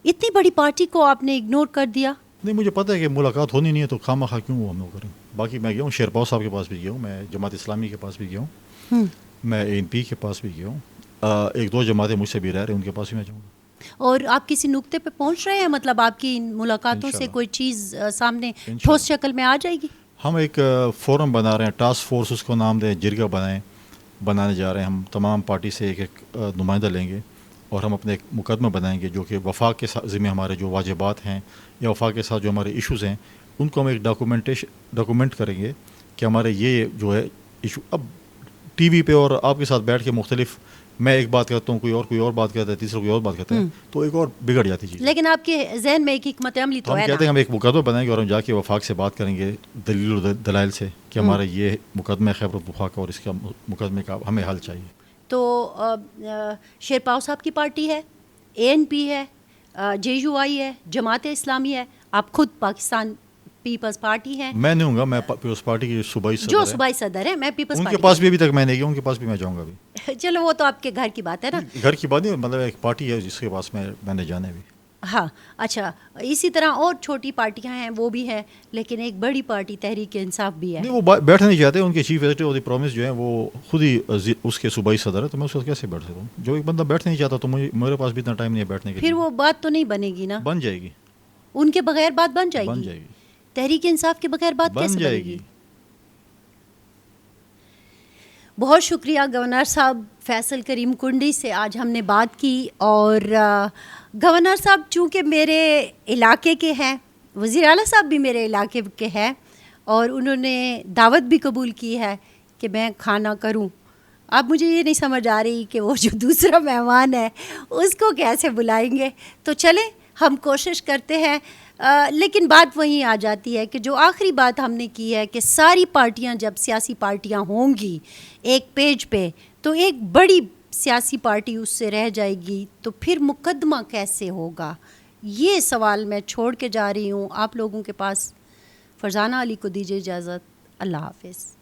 Speaker 2: اتنی بڑی پارٹی کو آپ نے اگنور کر دیا؟
Speaker 1: نہیں مجھے پتہ ہے کہ ملاقات ہونی نہیں ہے تو خواہ مخواہ کیوں وہ ہم لوگ کریں. باقی میں گیا ہوں شیرپاؤ صاحب کے پاس بھی گیا ہوں, میں جماعت اسلامی کے پاس بھی گیا ہوں, میں اے این پی کے پاس بھی گیا ہوں, 1-2 جماعتیں مجھ سے بھی رہ رہے ہیں, ان کے پاس بھی میں جاؤں گا.
Speaker 2: اور آپ کسی نقطے پہ پہنچ رہے ہیں, مطلب آپ کی ان ملاقاتوں سے کوئی چیز سامنے ٹھوس شکل میں آ جائے گی؟
Speaker 1: ہم ایک فورم بنا رہے ہیں, ٹاسک فورس اس کو نام دیں, جرگہ بنانے جا رہے ہیں. ہم تمام پارٹی سے ایک نمائندہ لیں گے اور ہم اپنے ایک مقدمہ بنائیں گے جو کہ وفاق کے ذمہ ہمارے جو واجبات ہیں یا وفاق کے ساتھ جو ہمارے ایشوز ہیں ان کو ہم ایک ڈاکومنٹ کریں گے کہ ہمارے یہ جو ہے ایشو. اب ٹی وی پہ اور آپ کے ساتھ بیٹھ کے مختلف, میں ایک بات کرتا ہوں, کوئی اور بات کرتا ہے, تیسرا کوئی اور بات کرتا ہے, تو ایک اور بگڑ جاتی چیز.
Speaker 2: لیکن آپ کے ذہن میں ایک حکمت عملی تو ہے نا.
Speaker 1: ہم کہتے ہیں ہم ایک مقدمہ بنائیں گے اور ہم جا کے وفاق سے بات کریں گے دلیل اور دلائل سے کہ ہمارا یہ مقدمہ خیبر پختونخوا کا اور اس کا مقدمے کا ہمیں حل چاہیے.
Speaker 2: تو شیرپاؤ صاحب کی پارٹی ہے, اے این پی ہے, جے یو آئی ہے, جماعت اسلامی ہے, آپ خود پاکستان پیپلز پارٹی ہیں.
Speaker 1: میں نہیں ہوں گا, میں پیپلز پارٹی کی صوبائی صدر
Speaker 2: جو صوبائی صدر ہے, میں پیپلز
Speaker 1: ان
Speaker 2: پارٹی
Speaker 1: کے پاس بھی ابھی تک میں نہیں گیا, ان کے پاس بھی میں جاؤں گا ابھی.
Speaker 2: چلو وہ تو آپ کے گھر کی بات ہے نا.
Speaker 1: گھر کی بات نہیں, مطلب ایک پارٹی ہے جس کے پاس میں نے جانا ہے بھی.
Speaker 2: ہاں اچھا, اسی طرح اور چھوٹی پارٹیاں ہیں وہ بھی ہیں, لیکن ایک بڑی پارٹی تحریک انصاف بھی ہے.
Speaker 1: نہیں وہ بیٹھنا نہیں چاہتے, ان کے chief executive of the province جو ہیں وہ خود ہی اس کے صوبائی صدر ہے, تو میں اس کو کیسے بیٹھ سکتا ہوں؟ جو ایک بندہ بیٹھنا نہیں چاہتا تو میرے پاس بھی اتنا ٹائم نہیں ہے بیٹھنے کے.
Speaker 2: پھر وہ بات تو نہیں بنے گی نا.
Speaker 1: بن جائے گی.
Speaker 2: ان کے بغیر بات بن جائے گی. تحریک انصاف کے بغیر بات کیسے بنے گی؟ بہت شکریہ گورنر صاحب فیصل کریم کنڈی سے آج ہم نے بات کی. اور گورنر صاحب چونکہ میرے علاقے کے ہیں, وزیر اعلیٰ صاحب بھی میرے علاقے کے ہیں, اور انہوں نے دعوت بھی قبول کی ہے کہ میں کھانا کروں. اب مجھے یہ نہیں سمجھ آ رہی کہ وہ جو دوسرا مہمان ہے اس کو کیسے بلائیں گے. تو چلیں ہم کوشش کرتے ہیں, لیکن بات وہیں آ جاتی ہے کہ جو آخری بات ہم نے کی ہے کہ ساری پارٹیاں جب سیاسی پارٹیاں ہوں گی ایک پیج پہ تو ایک بڑی سیاسی پارٹی اس سے رہ جائے گی تو پھر مقدمہ کیسے ہوگا؟ یہ سوال میں چھوڑ کے جا رہی ہوں آپ لوگوں کے پاس. فرزانہ علی کو دیجیے اجازت. اللہ حافظ.